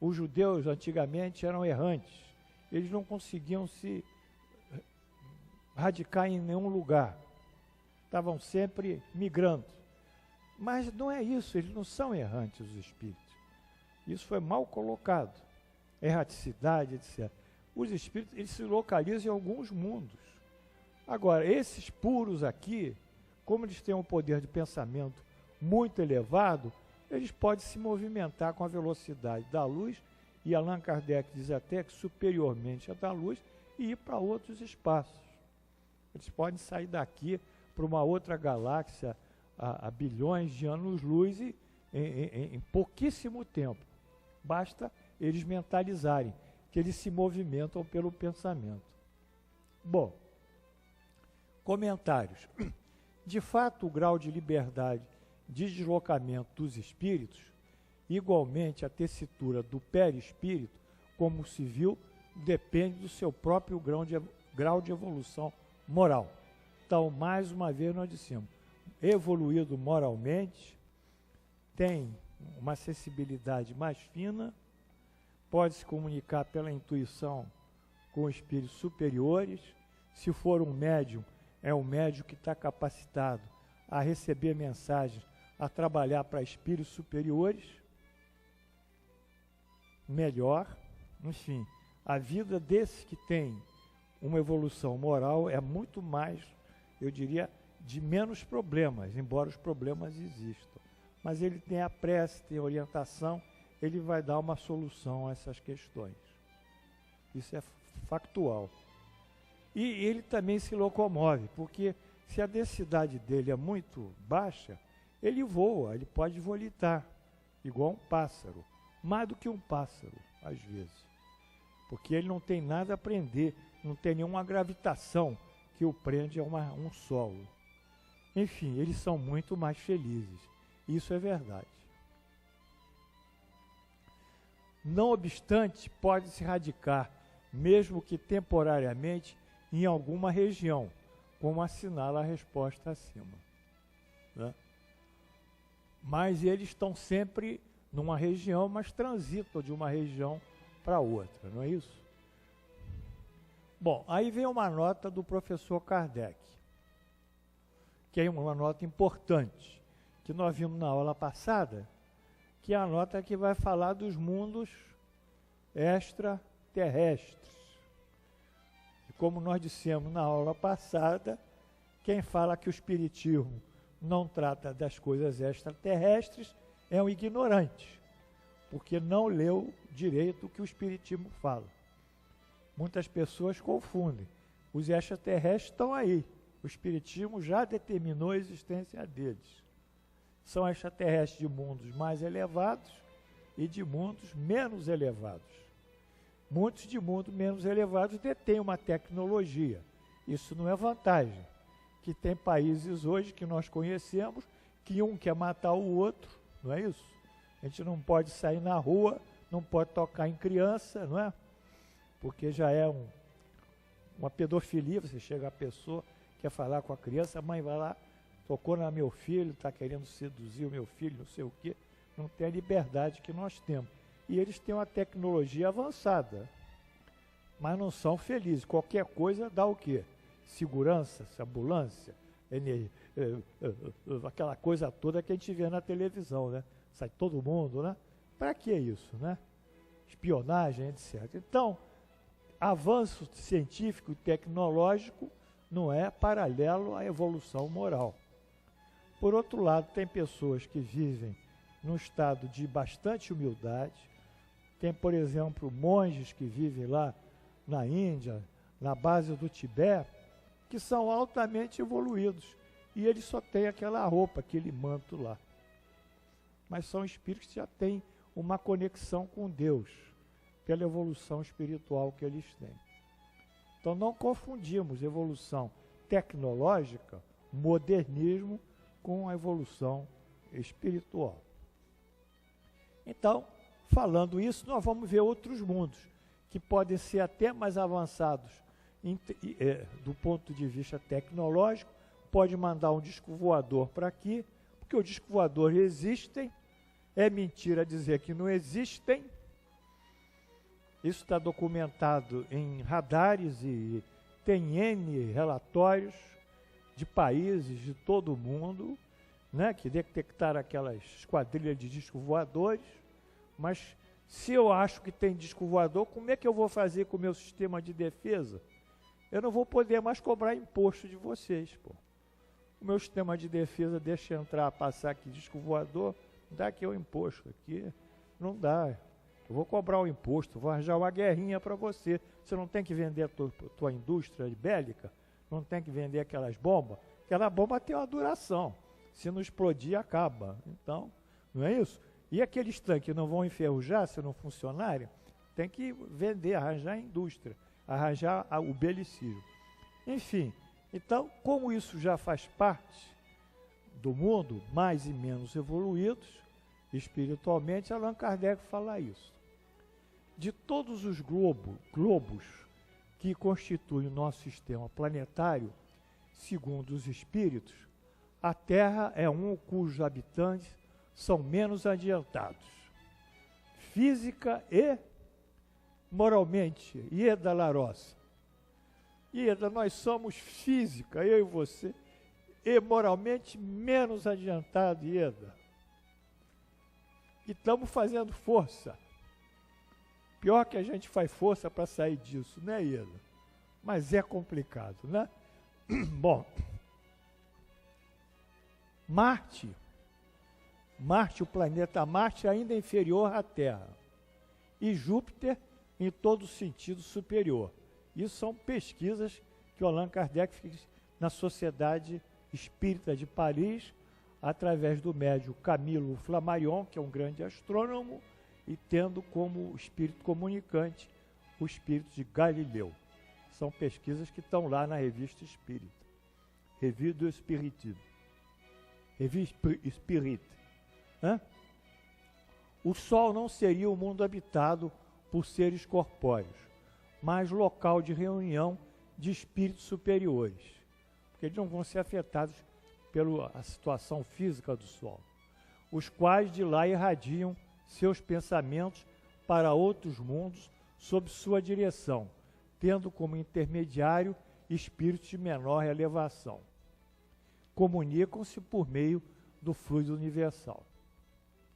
Os judeus antigamente eram errantes. Eles não conseguiam se radicar em nenhum lugar. Estavam sempre migrando. Mas não é isso, eles não são errantes, os espíritos. Isso foi mal colocado. Erraticidade, etc. Os espíritos, eles se localizam em alguns mundos. Agora, esses puros aqui, como eles têm um poder de pensamento muito elevado, eles podem se movimentar com a velocidade da luz, e Allan Kardec diz até que superiormente a da luz, e ir para outros espaços. Eles podem sair daqui para uma outra galáxia a bilhões de anos-luz em pouquíssimo tempo. Basta eles mentalizarem que eles se movimentam pelo pensamento. Bom, comentários. De fato, o grau de liberdade de deslocamento dos espíritos, igualmente a tessitura do perispírito, como se viu, depende do seu próprio grau de evolução moral. Então, mais uma vez nós dissemos, evoluído moralmente, tem uma sensibilidade mais fina, pode se comunicar pela intuição com espíritos superiores. Se for um médium, é um médium que está capacitado a receber mensagens, a trabalhar para espíritos superiores, melhor. Enfim, a vida desse que tem uma evolução moral é muito mais, eu diria, de menos problemas, embora os problemas existam. Mas ele tem a prece, tem a orientação, ele vai dar uma solução a essas questões. Isso é factual. E ele também se locomove, porque se a densidade dele é muito baixa, ele voa, ele pode volitar, igual um pássaro, mais do que um pássaro, às vezes. Porque ele não tem nada a prender, não tem nenhuma gravitação que o prende a um solo. Enfim, eles são muito mais felizes. Isso é verdade. Não obstante, pode se radicar, mesmo que temporariamente, em alguma região, como assinala a resposta acima, né? Mas eles estão sempre numa região, mas transitam de uma região para outra, não é isso? Bom, aí vem uma nota do professor Kardec, que é uma nota importante, que nós vimos na aula passada, que é a nota que vai falar dos mundos extraterrestres. E como nós dissemos na aula passada, quem fala que o espiritismo não trata das coisas extraterrestres é um ignorante, porque não leu direito o que o espiritismo fala. Muitas pessoas confundem. Os extraterrestres estão aí. O espiritismo já determinou a existência deles. São extraterrestres de mundos mais elevados e de mundos menos elevados. Muitos de mundos menos elevados detêm uma tecnologia. Isso não é vantagem. que tem países hoje que nós conhecemos, que um quer matar o outro, não é isso? A gente não pode sair na rua, não pode tocar em criança, não é? Porque já é uma pedofilia, você chega a pessoa, quer falar com a criança, a mãe vai lá, tocou no meu filho, está querendo seduzir o meu filho, não sei o quê, não tem a liberdade que nós temos. E eles têm uma tecnologia avançada, mas não são felizes. Qualquer coisa dá o quê? Segurança, ambulância, aquela coisa toda que a gente vê na televisão, né? Sai todo mundo, né? Para que isso, né? Espionagem, etc. Então, avanço científico e tecnológico não é paralelo à evolução moral. Por outro lado, tem pessoas que vivem num estado de bastante humildade. Tem, por exemplo, monges que vivem lá na Índia, na base do Tibete, que são altamente evoluídos. E eles só têm aquela roupa, aquele manto lá. Mas são espíritos que já têm uma conexão com Deus, pela evolução espiritual que eles têm. Então não confundimos evolução tecnológica, modernismo, com a evolução espiritual. Então, falando isso, nós vamos ver outros mundos, que podem ser até mais avançados do ponto de vista tecnológico. Pode mandar um disco voador para aqui, porque o disco voador existem, é mentira dizer que não existem. Isso está documentado em radares e tem N relatórios de países de todo o mundo, né, que detectaram aquelas esquadrilhas de disco voadores. Mas se eu acho que tem disco voador, como é que eu vou fazer com o meu sistema de defesa? Eu não vou poder mais cobrar imposto de vocês, pô. O meu sistema de defesa deixa entrar, passar aqui disco voador, dá aqui o imposto, aqui não dá. Eu vou cobrar o imposto, vou arranjar uma guerrinha para você. Você não tem que vender a tua indústria bélica, não tem que vender aquelas bombas. Aquela bomba tem uma duração. Se não explodir, acaba. Então, não é isso? E aqueles tanques não vão enferrujar se não funcionarem? Tem que vender, arranjar a indústria, arranjar o belicídio. Enfim, então, como isso já faz parte do mundo, mais e menos evoluídos, espiritualmente, Allan Kardec fala isso. De todos os globos que constituem o nosso sistema planetário, segundo os espíritos, a Terra é um cujos habitantes são menos adiantados, física e moralmente. Ieda Larossa. Ieda, nós somos física, eu e você, e moralmente menos adiantados, Ieda. E estamos fazendo força. Pior que a gente faz força para sair disso, né, Ieda? Mas é complicado, né? Bom, Marte, o planeta Marte, ainda é inferior à Terra. E Júpiter, em todo sentido, superior. Isso são pesquisas que Allan Kardec fez na Sociedade Espírita de Paris, através do médium Camilo Flammarion, que é um grande astrônomo, e tendo como espírito comunicante o espírito de Galileu. São pesquisas que estão lá na Revista Espírita. Revue do Espiritisme. Revue Spirit. O Sol não seria um mundo habitado por seres corpóreos, mas local de reunião de espíritos superiores, porque eles não vão ser afetados pela situação física do Sol, os quais de lá irradiam seus pensamentos para outros mundos sob sua direção, tendo como intermediário espíritos de menor elevação. Comunicam-se por meio do fluido universal.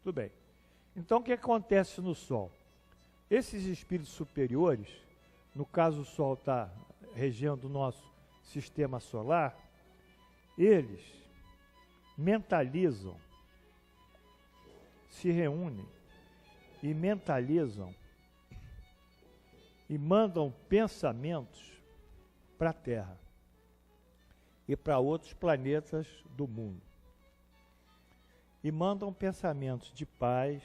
Tudo bem. Então, o que acontece no Sol? Esses espíritos superiores, no caso o Sol está regendo o nosso sistema solar, eles mentalizam, se reúnem e mentalizam e mandam pensamentos para a Terra e para outros planetas do mundo. E mandam pensamentos de paz,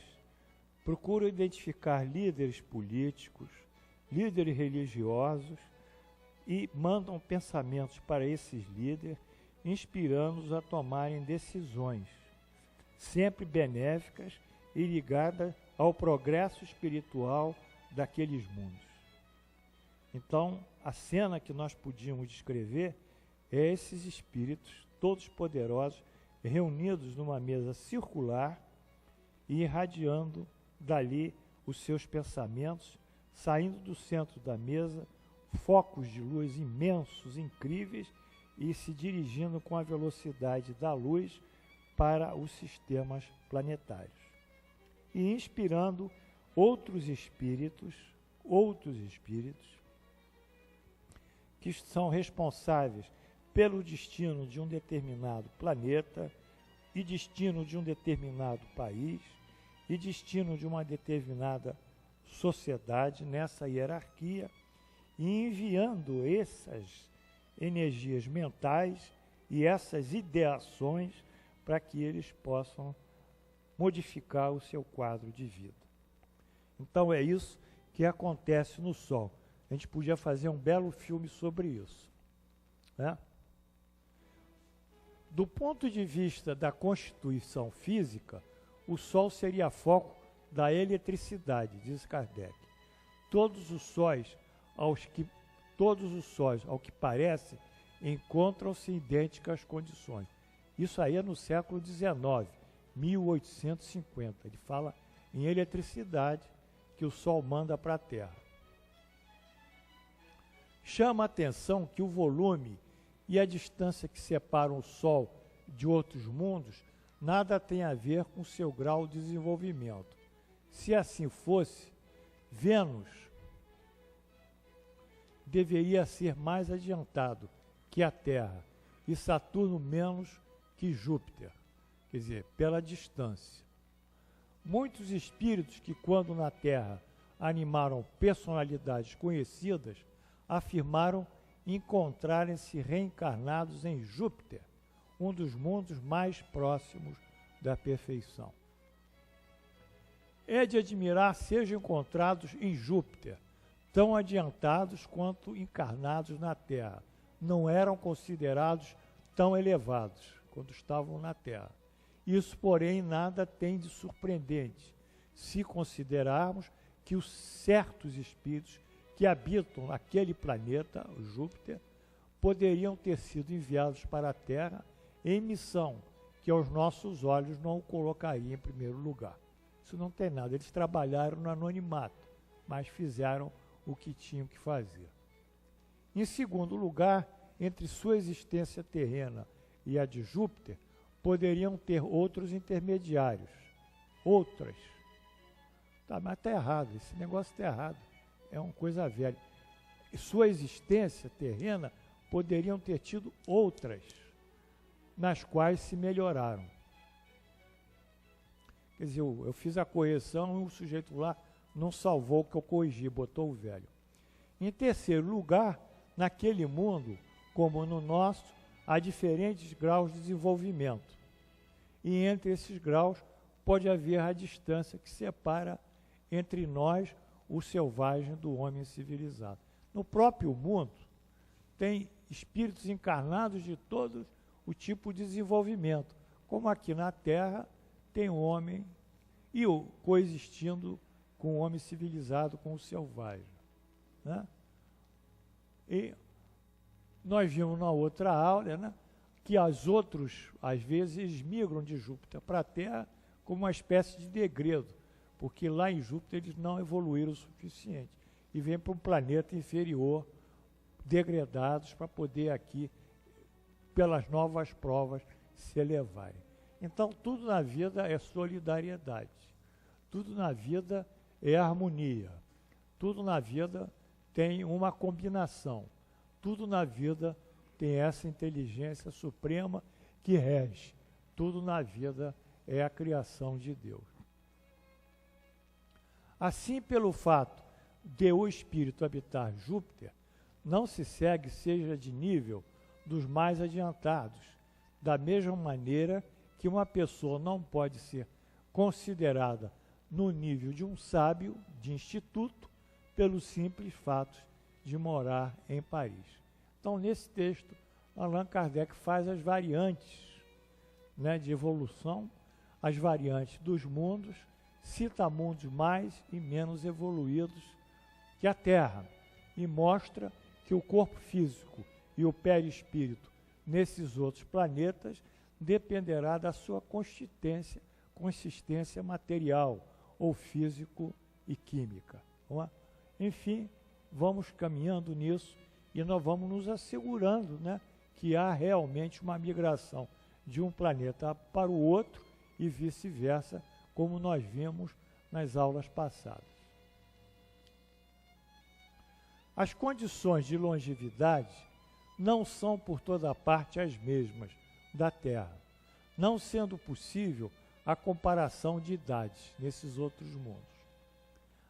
procuram identificar líderes políticos, líderes religiosos, e mandam pensamentos para esses líderes, inspirando-os a tomarem decisões, sempre benéficas e ligadas ao progresso espiritual daqueles mundos. Então, a cena que nós podíamos descrever é esses espíritos, todos poderosos, reunidos numa mesa circular e irradiando dali os seus pensamentos, saindo do centro da mesa, focos de luz imensos, incríveis, e se dirigindo com a velocidade da luz para os sistemas planetários. E inspirando outros espíritos que são responsáveis pelo destino de um determinado planeta e destino de um determinado país e destino de uma determinada sociedade nessa hierarquia, e enviando essas energias mentais e essas ideações para que eles possam modificar o seu quadro de vida. Então é isso que acontece no Sol. A gente podia fazer um belo filme sobre isso, né? Do ponto de vista da constituição física, o Sol seria foco da eletricidade, diz Kardec. Todos os sóis, ao que parece, encontram-se em idênticas condições. Isso aí é no século XIX, 1850. Ele fala em eletricidade que o Sol manda para a Terra. Chama a atenção que o volume e a distância que separam o Sol de outros mundos nada tem a ver com seu grau de desenvolvimento. Se assim fosse, Vênus deveria ser mais adiantado que a Terra e Saturno menos que Júpiter, quer dizer, pela distância. Muitos espíritos que, quando na Terra animaram personalidades conhecidas, afirmaram encontrarem-se reencarnados em Júpiter, um dos mundos mais próximos da perfeição. É de admirar sejam encontrados em Júpiter, tão adiantados quanto encarnados na Terra. Não eram considerados tão elevados quando estavam na Terra. Isso, porém, nada tem de surpreendente, se considerarmos que os certos espíritos que habitam aquele planeta, Júpiter, poderiam ter sido enviados para a Terra em missão que aos nossos olhos não o colocaria em primeiro lugar. Isso não tem nada, eles trabalharam no anonimato, mas fizeram o que tinham que fazer. Em segundo lugar, entre sua existência terrena e a de Júpiter, poderiam ter outros intermediários, outras. Tá, mas está errado, esse negócio está errado, é uma coisa velha. Sua existência terrena poderiam ter tido outras, nas quais se melhoraram. Quer dizer, eu fiz a correção e o sujeito lá não salvou o que eu corrigi, botou o velho. Em terceiro lugar, naquele mundo, como no nosso, há diferentes graus de desenvolvimento. E entre esses graus pode haver a distância que separa entre nós, o selvagem, do homem civilizado. No próprio mundo, tem espíritos encarnados de todo o tipo de desenvolvimento, como aqui na Terra tem o homem e o coexistindo com o homem civilizado, com o selvagem, né? E nós vimos na outra aula, né, que as outros, às vezes, eles migram de Júpiter para a Terra como uma espécie de degredo, porque lá em Júpiter eles não evoluíram o suficiente e vêm para um planeta inferior, degradados, para poder aqui, pelas novas provas, se elevarem. Então, tudo na vida é solidariedade, tudo na vida é harmonia, tudo na vida tem uma combinação, tudo na vida tem essa inteligência suprema que rege, tudo na vida é a criação de Deus. Assim, pelo fato de o espírito habitar Júpiter, não se segue seja de nível dos mais adiantados, da mesma maneira que uma pessoa não pode ser considerada no nível de um sábio de instituto pelo simples fato de morar em Paris. Então, nesse texto, Allan Kardec faz as variantes, né, de evolução, as variantes dos mundos, cita mundos mais e menos evoluídos que a Terra e mostra que o corpo físico e o perispírito nesses outros planetas dependerá da sua consistência material ou físico e química. Não é? Enfim, vamos caminhando nisso e nós vamos nos assegurando, né, que há realmente uma migração de um planeta para o outro e vice-versa, como nós vimos nas aulas passadas. As condições de longevidade não são por toda parte as mesmas da Terra, não sendo possível a comparação de idades nesses outros mundos.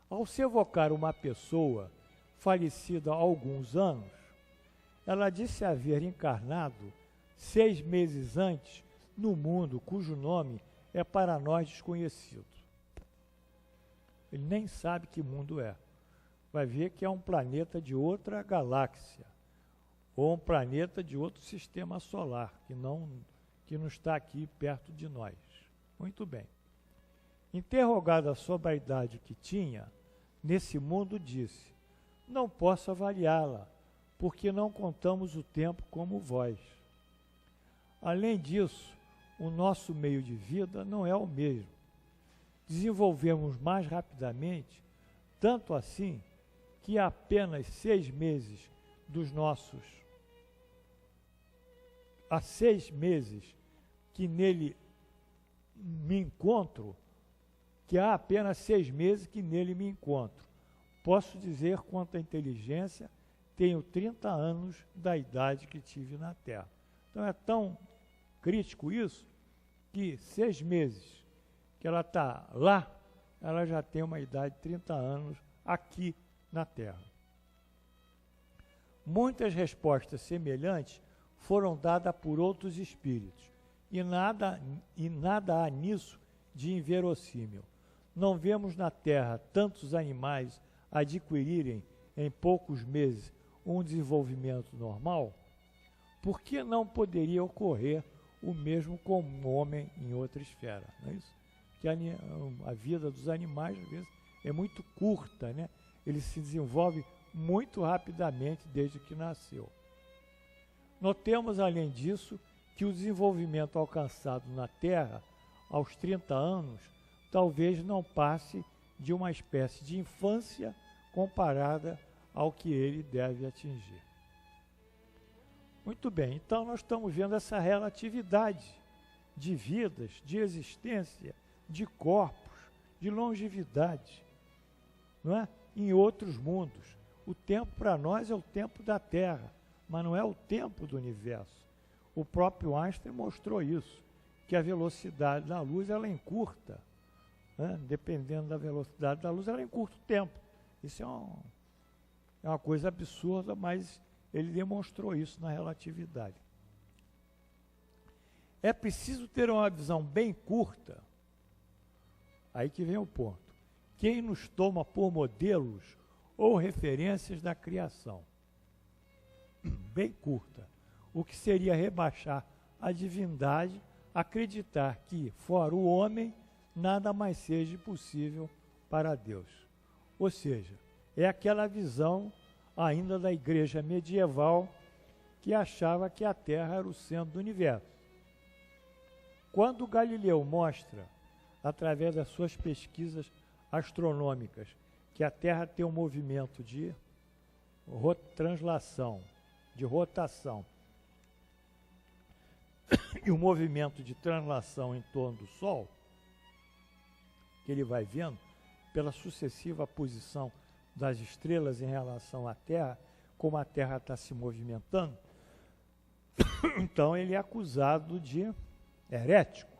Ao se evocar uma pessoa falecida há alguns anos, ela disse haver encarnado 6 meses antes no mundo cujo nome é para nós desconhecido. Ele nem sabe que mundo é. Vai ver que é um planeta de outra galáxia, ou um planeta de outro sistema solar, que não está aqui perto de nós. Muito bem. Interrogada sobre a idade que tinha, nesse mundo disse: não posso avaliá-la, porque não contamos o tempo como vós. Além disso, o nosso meio de vida não é o mesmo. Desenvolvemos mais rapidamente, tanto assim que há apenas 6 meses dos nossos... Há 6 meses que nele me encontro, que há apenas 6 meses que nele me encontro. Posso dizer, quanto à inteligência, tenho 30 anos da idade que tive na Terra. Então é tão crítico isso, que 6 meses que ela está lá, ela já tem uma idade de 30 anos aqui na Terra. Muitas respostas semelhantes foram dadas por outros espíritos, e nada há nisso de inverossímil. Não vemos na Terra tantos animais adquirirem em poucos meses um desenvolvimento normal? Por que não poderia ocorrer o mesmo com o homem em outra esfera? Não é isso? Que a vida dos animais, às vezes, é muito curta, né? Ele se desenvolve muito rapidamente desde que nasceu. Notemos, além disso, que o desenvolvimento alcançado na Terra aos 30 anos talvez não passe de uma espécie de infância comparada ao que ele deve atingir. Muito bem, então nós estamos vendo essa relatividade de vidas, de existência, de corpos, de longevidade, não é? Em outros mundos. O tempo para nós é o tempo da Terra, mas não é o tempo do universo. O próprio Einstein mostrou isso, que a velocidade da luz ela encurta, né? Dependendo da velocidade da luz, ela encurta o tempo. Isso é uma coisa absurda, mas ele demonstrou isso na relatividade. É preciso ter uma visão bem curta, aí que vem o ponto. Quem nos toma por modelos ou referências da criação? Bem curta. O que seria rebaixar a divindade, acreditar que, fora o homem, nada mais seja possível para Deus. Ou seja, é aquela visão ainda da igreja medieval que achava que a Terra era o centro do universo. Quando Galileu mostra, através das suas pesquisas astronômicas, que a Terra tem um movimento de translação, de rotação, e um movimento de translação em torno do Sol, que ele vai vendo pela sucessiva posição das estrelas em relação à Terra, como a Terra está se movimentando, então ele é acusado de herético.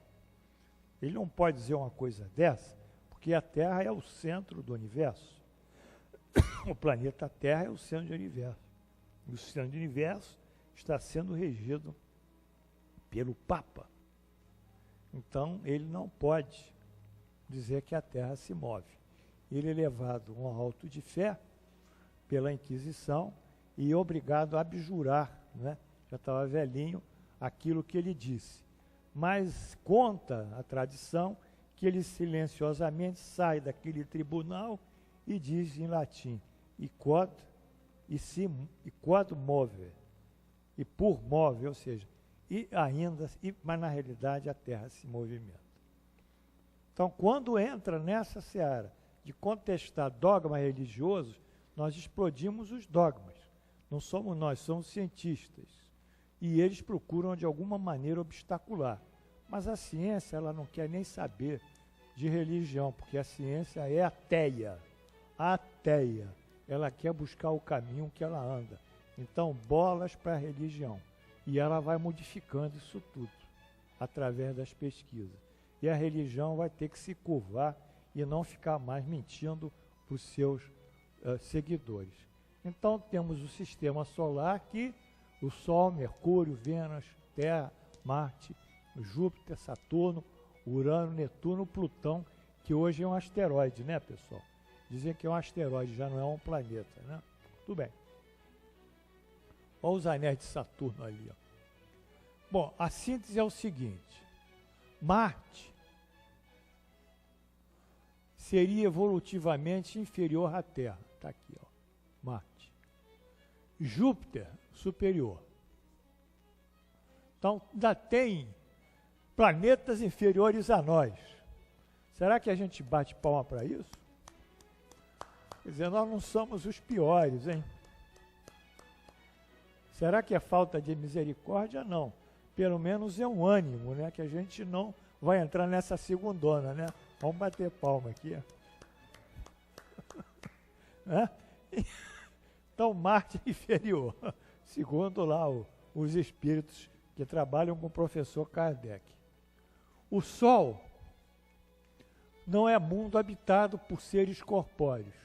Ele não pode dizer uma coisa dessa, porque a Terra é o centro do universo. O planeta Terra é o centro do universo. E o centro do universo está sendo regido pelo Papa. Então, ele não pode dizer que a Terra se move. Ele é levado a um auto de fé pela Inquisição e obrigado a abjurar, né, já estava velhinho, aquilo que ele disse. Mas conta a tradição que ele silenciosamente sai daquele tribunal e diz em latim, e quod move, e por move, ou seja, mas na realidade a terra se movimenta. Então, quando entra nessa seara de contestar dogmas religiosos, nós explodimos os dogmas. Não somos nós, somos cientistas. E eles procuram, de alguma maneira, obstacular. Mas a ciência, ela não quer nem saber de religião, porque a ciência é ateia. Ateia. Ela quer buscar o caminho que ela anda. Então, bolas para a religião. E ela vai modificando isso tudo, através das pesquisas. E a religião vai ter que se curvar e não ficar mais mentindo para os seus seguidores. Então, temos o sistema solar aqui, o Sol, Mercúrio, Vênus, Terra, Marte, Júpiter, Saturno, Urano, Netuno, Plutão, que hoje é um asteroide, né, pessoal? Dizem que é um asteroide, já não é um planeta, né? Tudo bem. Olha os anéis de Saturno ali, ó. Bom, a síntese é o seguinte. Marte seria evolutivamente inferior à Terra. Está aqui, ó. Marte. Júpiter, superior. Então, ainda tem planetas inferiores a nós. Será que a gente bate palma para isso? Quer dizer, nós não somos os piores, hein? Será que é falta de misericórdia? Não. Pelo menos é um ânimo, né? Que a gente não vai entrar nessa segundona, né? Vamos bater palma aqui. Né? Então, Marte é inferior, segundo lá os espíritos que trabalham com o professor Kardec. O Sol não é mundo habitado por seres corpóreos,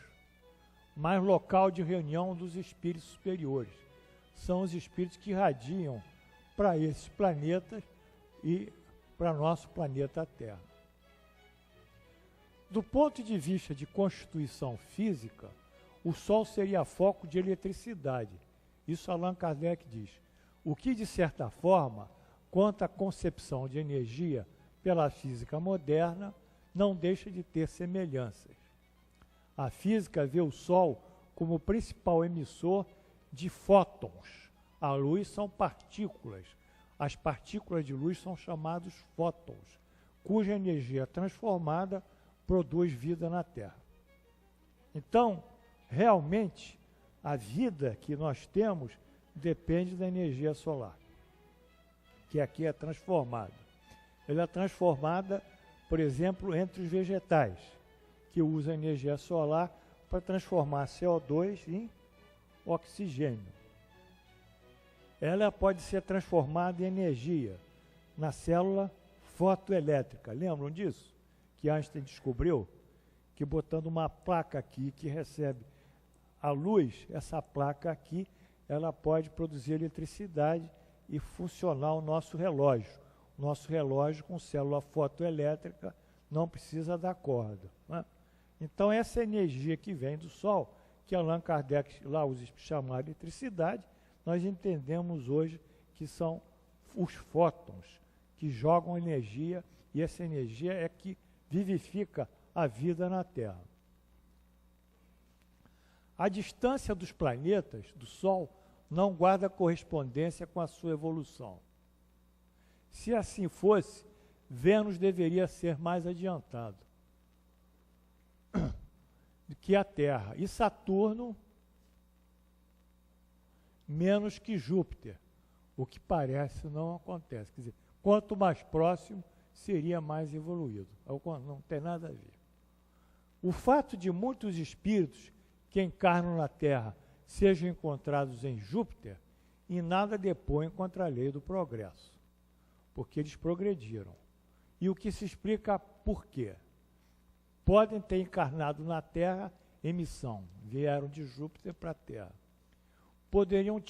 mas local de reunião dos espíritos superiores. São os espíritos que irradiam para esses planetas e para nosso planeta Terra. Do ponto de vista de constituição física, o Sol seria foco de eletricidade. Isso Allan Kardec diz. O que, de certa forma, quanto à concepção de energia pela física moderna, não deixa de ter semelhanças. A física vê o Sol como o principal emissor de fótons. A luz são partículas. As partículas de luz são chamados fótons, cuja energia transformada produz vida na Terra. Então, realmente, a vida que nós temos depende da energia solar, que aqui é transformada. Ela é transformada, por exemplo, entre os vegetais, que usam a energia solar para transformar CO2 em oxigênio. Ela pode ser transformada em energia na célula fotoelétrica. Lembram disso? Que Einstein descobriu que botando uma placa aqui que recebe a luz, essa placa aqui, ela pode produzir eletricidade e funcionar o nosso relógio. O nosso relógio com célula fotoelétrica não precisa da corda. Né? Então, essa energia que vem do Sol, que Allan Kardec lá usa chamar de eletricidade, nós entendemos hoje que são os fótons que jogam energia, e essa energia é que vivifica a vida na Terra. A distância dos planetas do Sol não guarda correspondência com a sua evolução. Se assim fosse, Vênus deveria ser mais adiantado do que a Terra, e Saturno menos que Júpiter, o que parece não acontece. Quer dizer, quanto mais próximo, seria mais evoluído. Não tem nada a ver. O fato de muitos espíritos que encarnam na Terra sejam encontrados em Júpiter, em nada depõe contra a lei do progresso, porque eles progrediram. E o que se explica por quê? Podem ter encarnado na Terra em missão, vieram de Júpiter para a Terra. Poderiam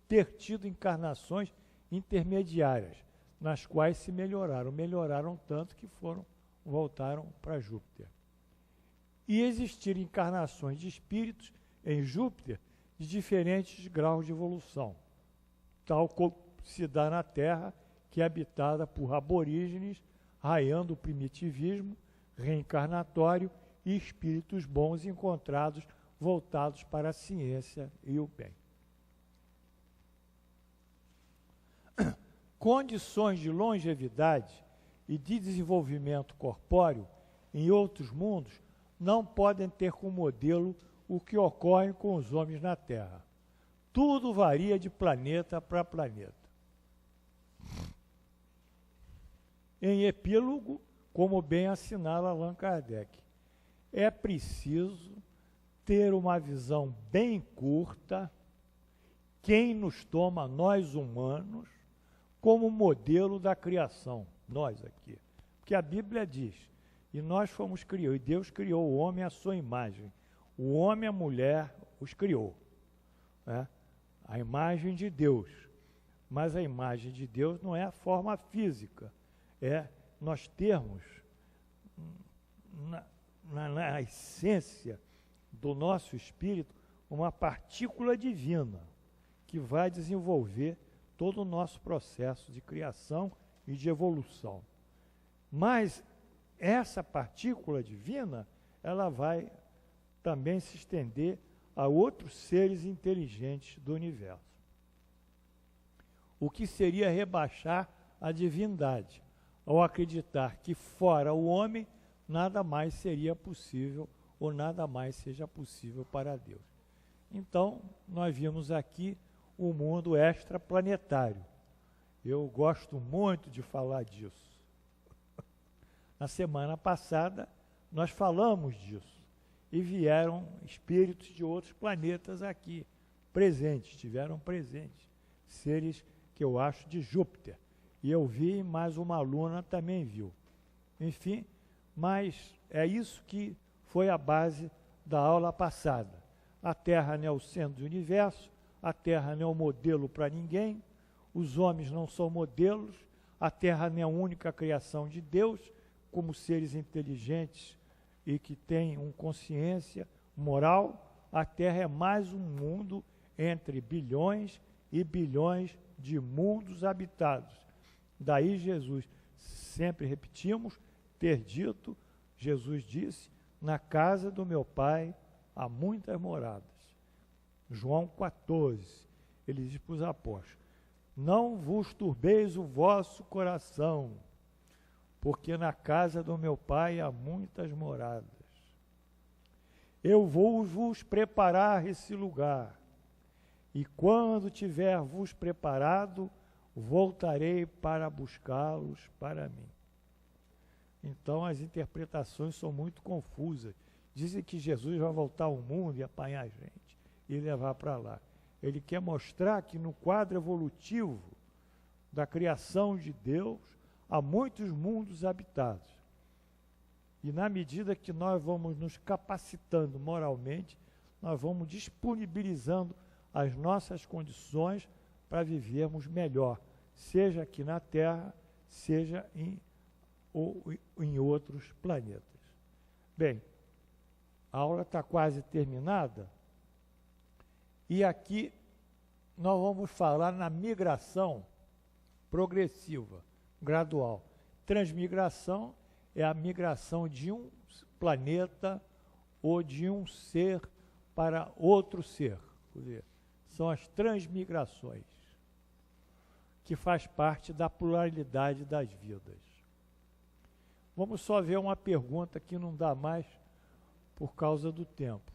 ter tido encarnações intermediárias, nas quais se melhoraram tanto que voltaram para Júpiter. E existiram encarnações de espíritos em Júpiter de diferentes graus de evolução. tal como se dá na Terra, que é habitada por aborígenes, raiando o primitivismo reencarnatório e espíritos bons encontrados voltados para a ciência e o bem. Condições de longevidade e de desenvolvimento corpóreo em outros mundos não podem ter como modelo o que ocorre com os homens na Terra. Tudo varia de planeta para planeta. Em epílogo, como bem assinala Allan Kardec, é preciso ter uma visão bem curta, quem nos toma, nós humanos, como modelo da criação, nós aqui. Porque a Bíblia diz, e nós fomos criados, e Deus criou o homem à sua imagem. O homem e a mulher os criou, né? A imagem de Deus. Mas a imagem de Deus não é a forma física, é nós termos na essência do nosso espírito uma partícula divina que vai desenvolver todo o nosso processo de criação e de evolução. Mas essa partícula divina, ela vai também se estender a outros seres inteligentes do universo. O que seria rebaixar a divindade, ao acreditar que fora o homem, nada mais seria possível ou nada mais seja possível para Deus. Então, nós vimos aqui o mundo extraplanetário. Eu gosto muito de falar disso. Na semana passada, nós falamos disso. E vieram espíritos de outros planetas aqui, presentes, estiveram presentes. Seres que eu acho de Júpiter. E eu vi, mas uma aluna também viu. Enfim, mas é isso que foi a base da aula passada. A Terra não é o centro do universo, a Terra não é um modelo para ninguém, os homens não são modelos, a Terra não é a única criação de Deus, como seres inteligentes e que têm uma consciência moral, a Terra é mais um mundo entre bilhões e bilhões de mundos habitados. Daí Jesus, sempre repetimos, ter dito, Jesus disse, na casa do meu Pai há muitas moradas. João 14, ele diz para os apóstolos, não vos turbeis o vosso coração, porque na casa do meu Pai há muitas moradas. Eu vou vos preparar esse lugar, e quando tiver vos preparado, voltarei para buscá-los para mim. Então as interpretações são muito confusas. Dizem que Jesus vai voltar ao mundo e apanhar a gente e levar para lá. Ele quer mostrar que no quadro evolutivo da criação de Deus, há muitos mundos habitados. E na medida que nós vamos nos capacitando moralmente, nós vamos disponibilizando as nossas condições para vivermos melhor, seja aqui na Terra, seja ou em outros planetas. Bem, a aula está quase terminada e aqui nós vamos falar na migração progressiva, gradual. Transmigração é a migração de um planeta ou de um ser para outro ser. Quer dizer, são as transmigrações, que faz parte da pluralidade das vidas. Vamos só ver uma pergunta que não dá mais por causa do tempo.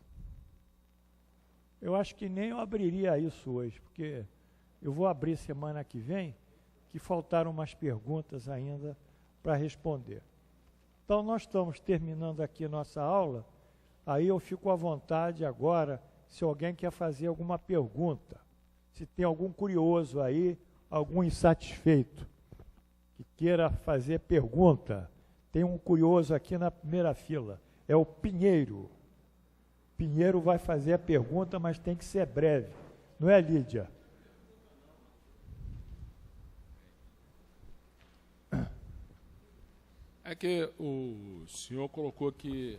Eu acho que nem eu abriria isso hoje, porque eu vou abrir semana que vem, que faltaram umas perguntas ainda para responder. Então, nós estamos terminando aqui nossa aula, aí eu fico à vontade agora, se alguém quer fazer alguma pergunta, se tem algum curioso aí, algum insatisfeito, que queira fazer pergunta. Tem um curioso aqui na primeira fila, é o Pinheiro. Pinheiro vai fazer a pergunta, mas tem que ser breve. Não é, Lídia? É que o senhor colocou que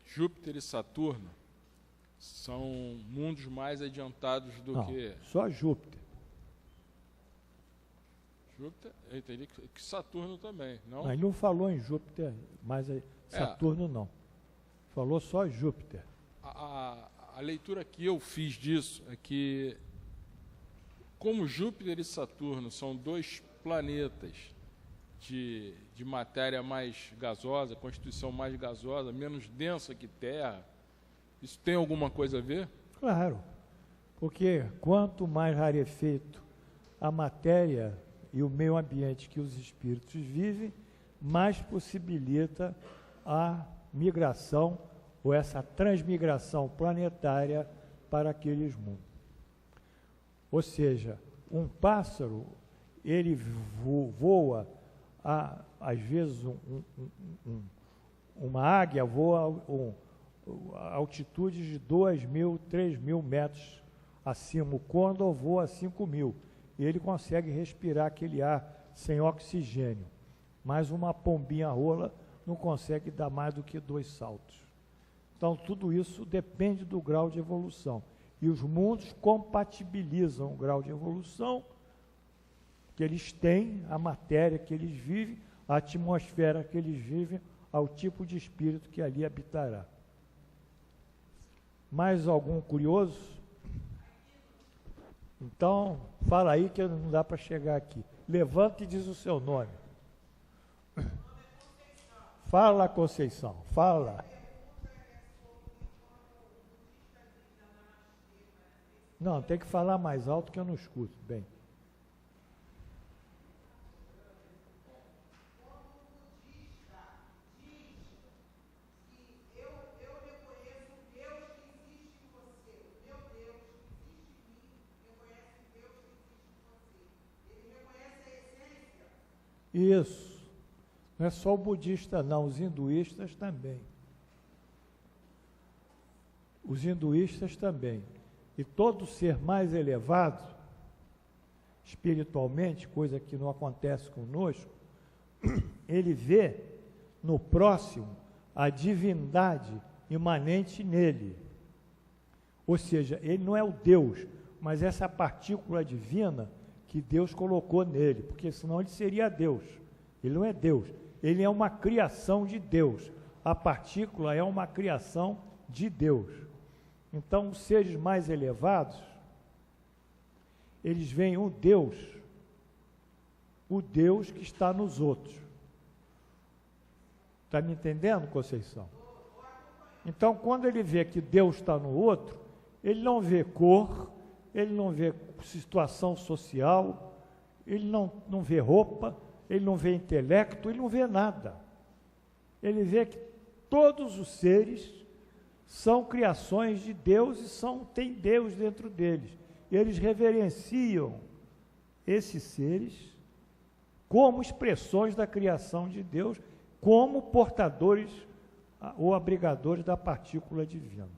Júpiter e Saturno são mundos mais adiantados do Não, que... só Júpiter. Júpiter, eu entendi que Saturno também, não? Não, ele não falou em Júpiter, mas Saturno não. Falou só Júpiter. A leitura que eu fiz disso é que, como Júpiter e Saturno são dois planetas de matéria mais gasosa, constituição mais gasosa, menos densa que Terra, isso tem alguma coisa a ver? Claro, porque quanto mais rarefeito a matéria e o meio ambiente que os espíritos vivem, mais possibilita a migração ou essa transmigração planetária para aqueles mundos. Ou seja, um pássaro, ele voa, às vezes uma águia voa a altitude de 2.000, 3.000 metros acima, o côndor voa a 5.000, e ele consegue respirar aquele ar sem oxigênio, mas uma pombinha rola não consegue dar mais do que 2 saltos. Então, tudo isso depende do grau de evolução. E os mundos compatibilizam o grau de evolução que eles têm, a matéria que eles vivem, a atmosfera que eles vivem, ao tipo de espírito que ali habitará. Mais algum curioso? Então, fala aí que não dá para chegar aqui. Levanta e diz o seu nome. Fala, Conceição, fala. Não, tem que falar mais alto que eu não escuto. Bem. Isso. Não é só o budista, não, os hinduístas também. Os hinduístas também. E todo ser mais elevado, espiritualmente, coisa que não acontece conosco, ele vê no próximo a divindade imanente nele. Ou seja, ele não é o Deus, mas essa partícula divina que Deus colocou nele, porque senão ele seria Deus. Ele não é Deus, ele é uma criação de Deus. A partícula é uma criação de Deus. Então, os seres mais elevados, eles veem o Deus que está nos outros. Está me entendendo, Conceição? Então, quando ele vê que Deus está no outro, ele não vê cor, ele não vê situação social, ele não vê roupa, ele não vê intelecto, ele não vê nada. Ele vê que todos os seres são criações de Deus e tem Deus dentro deles. Eles reverenciam esses seres como expressões da criação de Deus, como portadores ou abrigadores da partícula divina.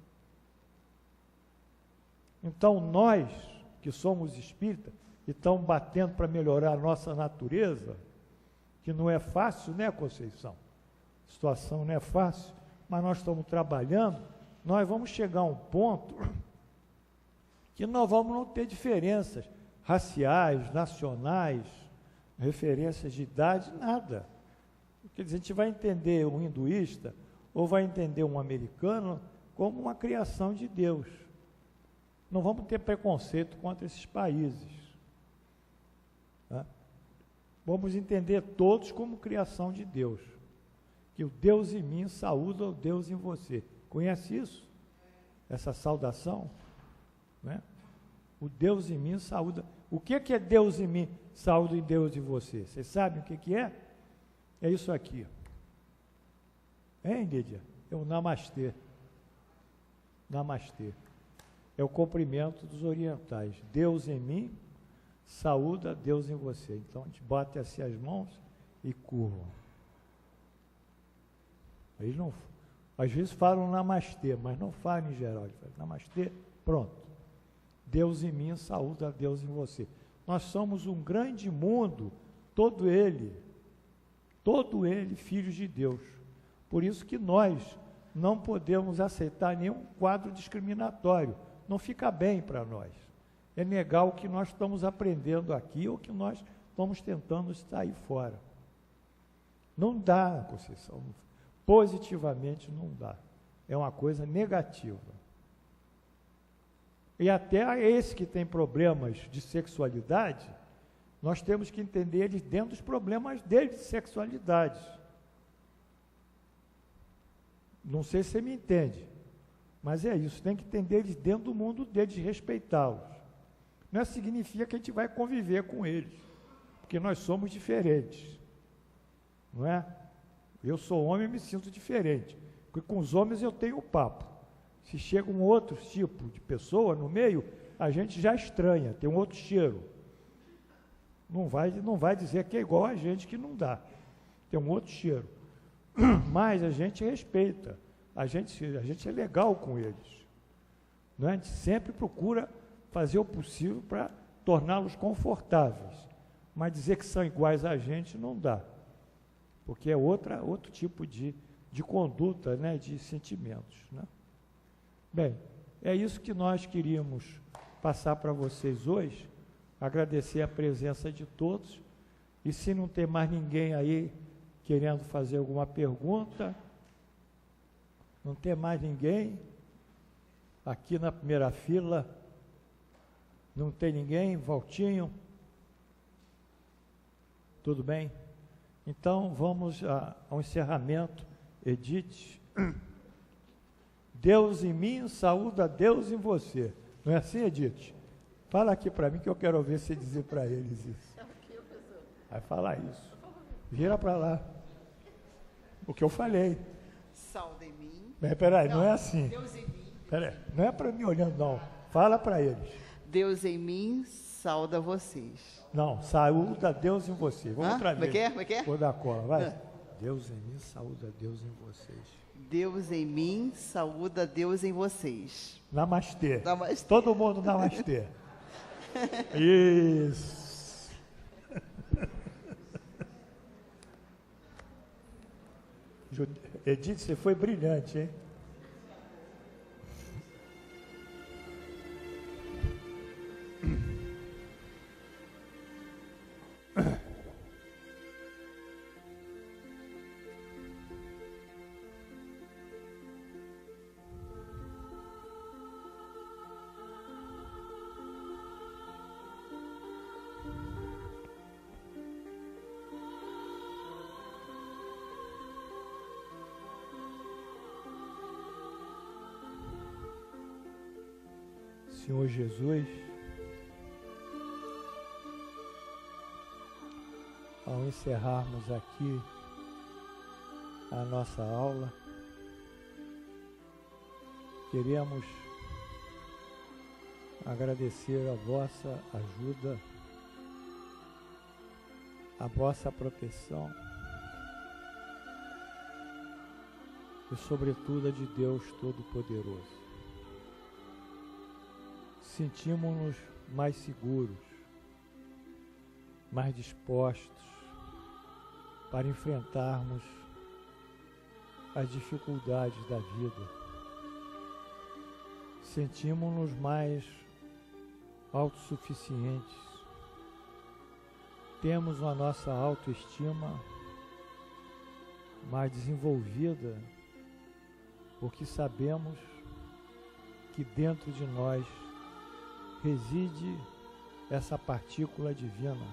Então, nós, que somos espíritas, e estamos batendo para melhorar a nossa natureza, que não é fácil, né, Conceição? A situação não é fácil, mas nós estamos trabalhando, nós vamos chegar a um ponto que nós vamos não ter diferenças raciais, nacionais, referências de idade, nada. Quer dizer, a gente vai entender um hinduísta ou vai entender um americano como uma criação de Deus. Não vamos ter preconceito contra esses países. Tá? Vamos entender todos como criação de Deus. Que o Deus em mim saúda o Deus em você. Conhece isso? Essa saudação? Né? O Deus em mim saúda. O que é Deus em mim? Saúda em Deus em você. Vocês sabem o que é? É isso aqui. Hein, Lídia? É o namastê. Namastê. É o cumprimento dos orientais. Deus em mim, saúda Deus em você. Então a gente bate assim as mãos e curva. Eles não, às vezes falam namastê, mas não falam em geral. Eles falam namastê, pronto. Deus em mim, saúda Deus em você. Nós somos um grande mundo, todo ele filhos de Deus. Por isso que nós não podemos aceitar nenhum quadro discriminatório. Não fica bem para nós. É negar o que nós estamos aprendendo aqui ou que nós estamos tentando sair fora. Não dá, Conceição. Positivamente não dá. É uma coisa negativa. E até esse que tem problemas de sexualidade, nós temos que entender eles dentro dos problemas dele de sexualidade. Não sei se você me entende, mas é isso, tem que entender eles dentro do mundo deles, respeitá-los. Não significa que a gente vai conviver com eles, porque nós somos diferentes, não é? Eu sou homem e me sinto diferente, porque com os homens eu tenho papo. Se chega um outro tipo de pessoa no meio, a gente já estranha, tem um outro cheiro. Não vai dizer que é igual a gente, que não dá. Tem um outro cheiro. Mas a gente respeita, a gente é legal com eles. Não é? A gente sempre procura fazer o possível para torná-los confortáveis. Mas dizer que são iguais a gente não dá. Porque é outro tipo de conduta, né? De sentimentos. Né? Bem, é isso que nós queríamos passar para vocês hoje. Agradecer a presença de todos. E se não tem mais ninguém aí querendo fazer alguma pergunta, não tem mais ninguém aqui na primeira fila, não tem ninguém, Valtinho, tudo bem? Então vamos ao encerramento. Edith, Deus em mim, saúda Deus em você, não é assim, Edith? Fala aqui para mim que eu quero ouvir você dizer para eles isso. Vai falar isso. Vira para lá. O que eu falei. Saúde em mim. Mas peraí, não é assim. Deus em mim. Peraí, não é para mim olhando, não. Fala para eles. Deus em mim, saúda vocês. Não, saúda Deus em você. Vamos outra vez. Como é que é? Vou dar cola, vai. Deus em mim, saúda Deus em vocês. Deus em mim, saúda Deus em vocês. Namastê. Namastê. Todo mundo namastê. Isso. Edith, você foi brilhante, hein? Senhor Jesus, ao encerrarmos aqui a nossa aula, queremos agradecer a vossa ajuda, a vossa proteção e, sobretudo, a de Deus Todo-Poderoso. Sentimos-nos mais seguros, mais dispostos para enfrentarmos as dificuldades da vida. Sentimos-nos mais autossuficientes. Temos a nossa autoestima mais desenvolvida, porque sabemos que dentro de nós reside essa partícula divina.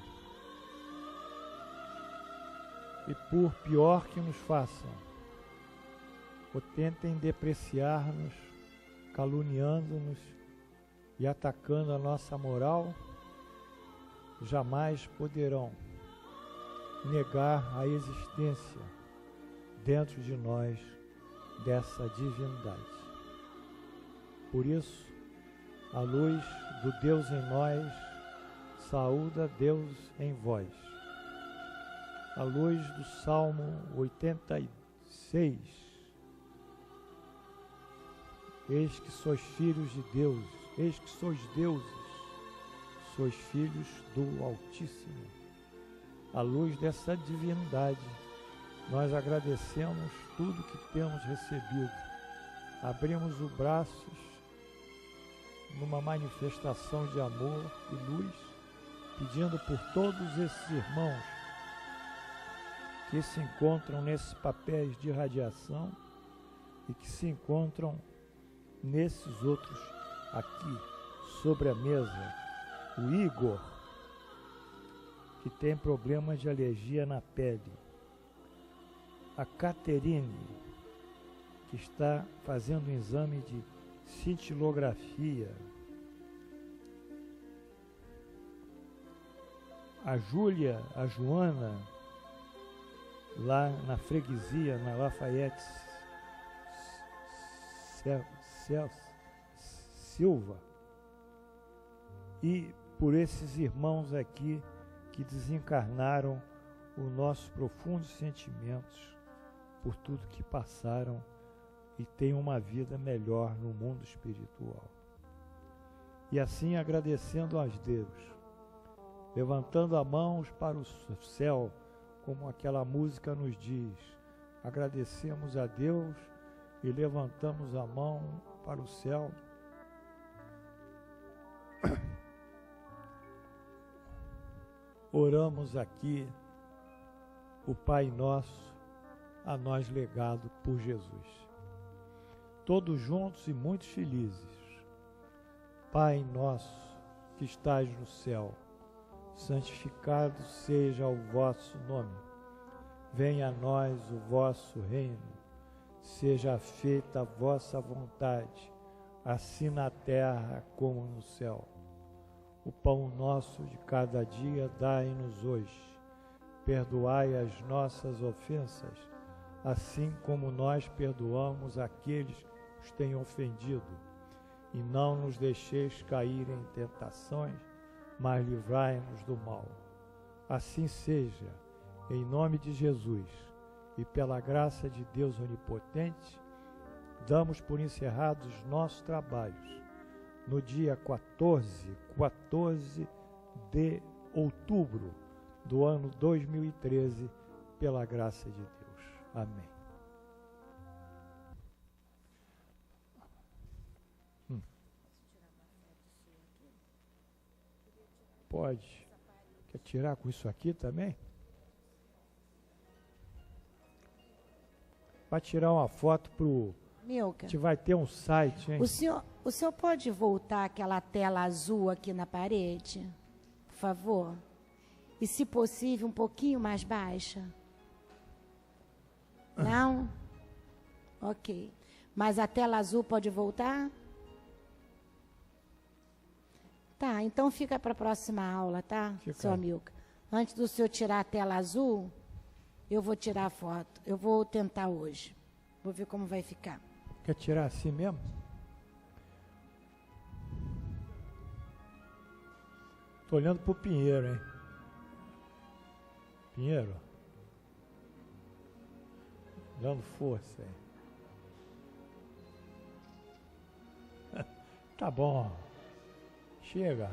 E por pior que nos façam, ou tentem depreciar-nos, caluniando-nos e atacando a nossa moral, jamais poderão negar a existência dentro de nós dessa divindade. Por isso, a luz do Deus em nós saúda Deus em vós. A luz do Salmo 86. Eis que sois filhos de Deus, eis que sois deuses, sois filhos do Altíssimo. À luz dessa divindade, nós agradecemos tudo que temos recebido. Abrimos os braços numa manifestação de amor e luz, pedindo por todos esses irmãos que se encontram nesses papéis de radiação e que se encontram nesses outros aqui, sobre a mesa. O Igor, que tem problemas de alergia na pele. A Caterine, que está fazendo um exame de cintilografia. A Júlia, a Joana, lá na freguesia, na Lafayette Silva. E por esses irmãos aqui que desencarnaram os nossos profundos sentimentos por tudo que passaram e têm uma vida melhor no mundo espiritual. E assim agradecendo a Deus, levantando as mãos para o céu, como aquela música nos diz, agradecemos a Deus e levantamos a mão para o céu. Oramos aqui o Pai Nosso, a nós legado por Jesus. Todos juntos e muito felizes. Pai Nosso, que estás no céu, santificado seja o vosso nome. Venha a nós o vosso reino. Seja feita a vossa vontade, assim na terra como no céu. O pão nosso de cada dia dai-nos hoje. Perdoai as nossas ofensas, assim como nós perdoamos aqueles que nos têm ofendido. E não nos deixeis cair em tentações, mas livrai-nos do mal. Assim seja, em nome de Jesus, e pela graça de Deus Onipotente, damos por encerrados os nossos trabalhos no dia 14 de outubro do ano 2013, pela graça de Deus. Amém. Pode. Quer tirar com isso aqui também? Vai tirar uma foto pro... Milka, A gente vai ter um site, hein? o senhor pode voltar aquela tela azul aqui na parede, por favor? E, se possível, um pouquinho mais baixa? Não? Ok. Mas a tela azul pode voltar? Tá, então fica para a próxima aula, tá, senhor Milka? Antes do senhor tirar a tela azul, eu vou tirar a foto. Eu vou tentar hoje. Vou ver como vai ficar. Quer tirar assim mesmo? Tô olhando pro Pinheiro, hein? Pinheiro. Dando força aí. Tá bom. Chega.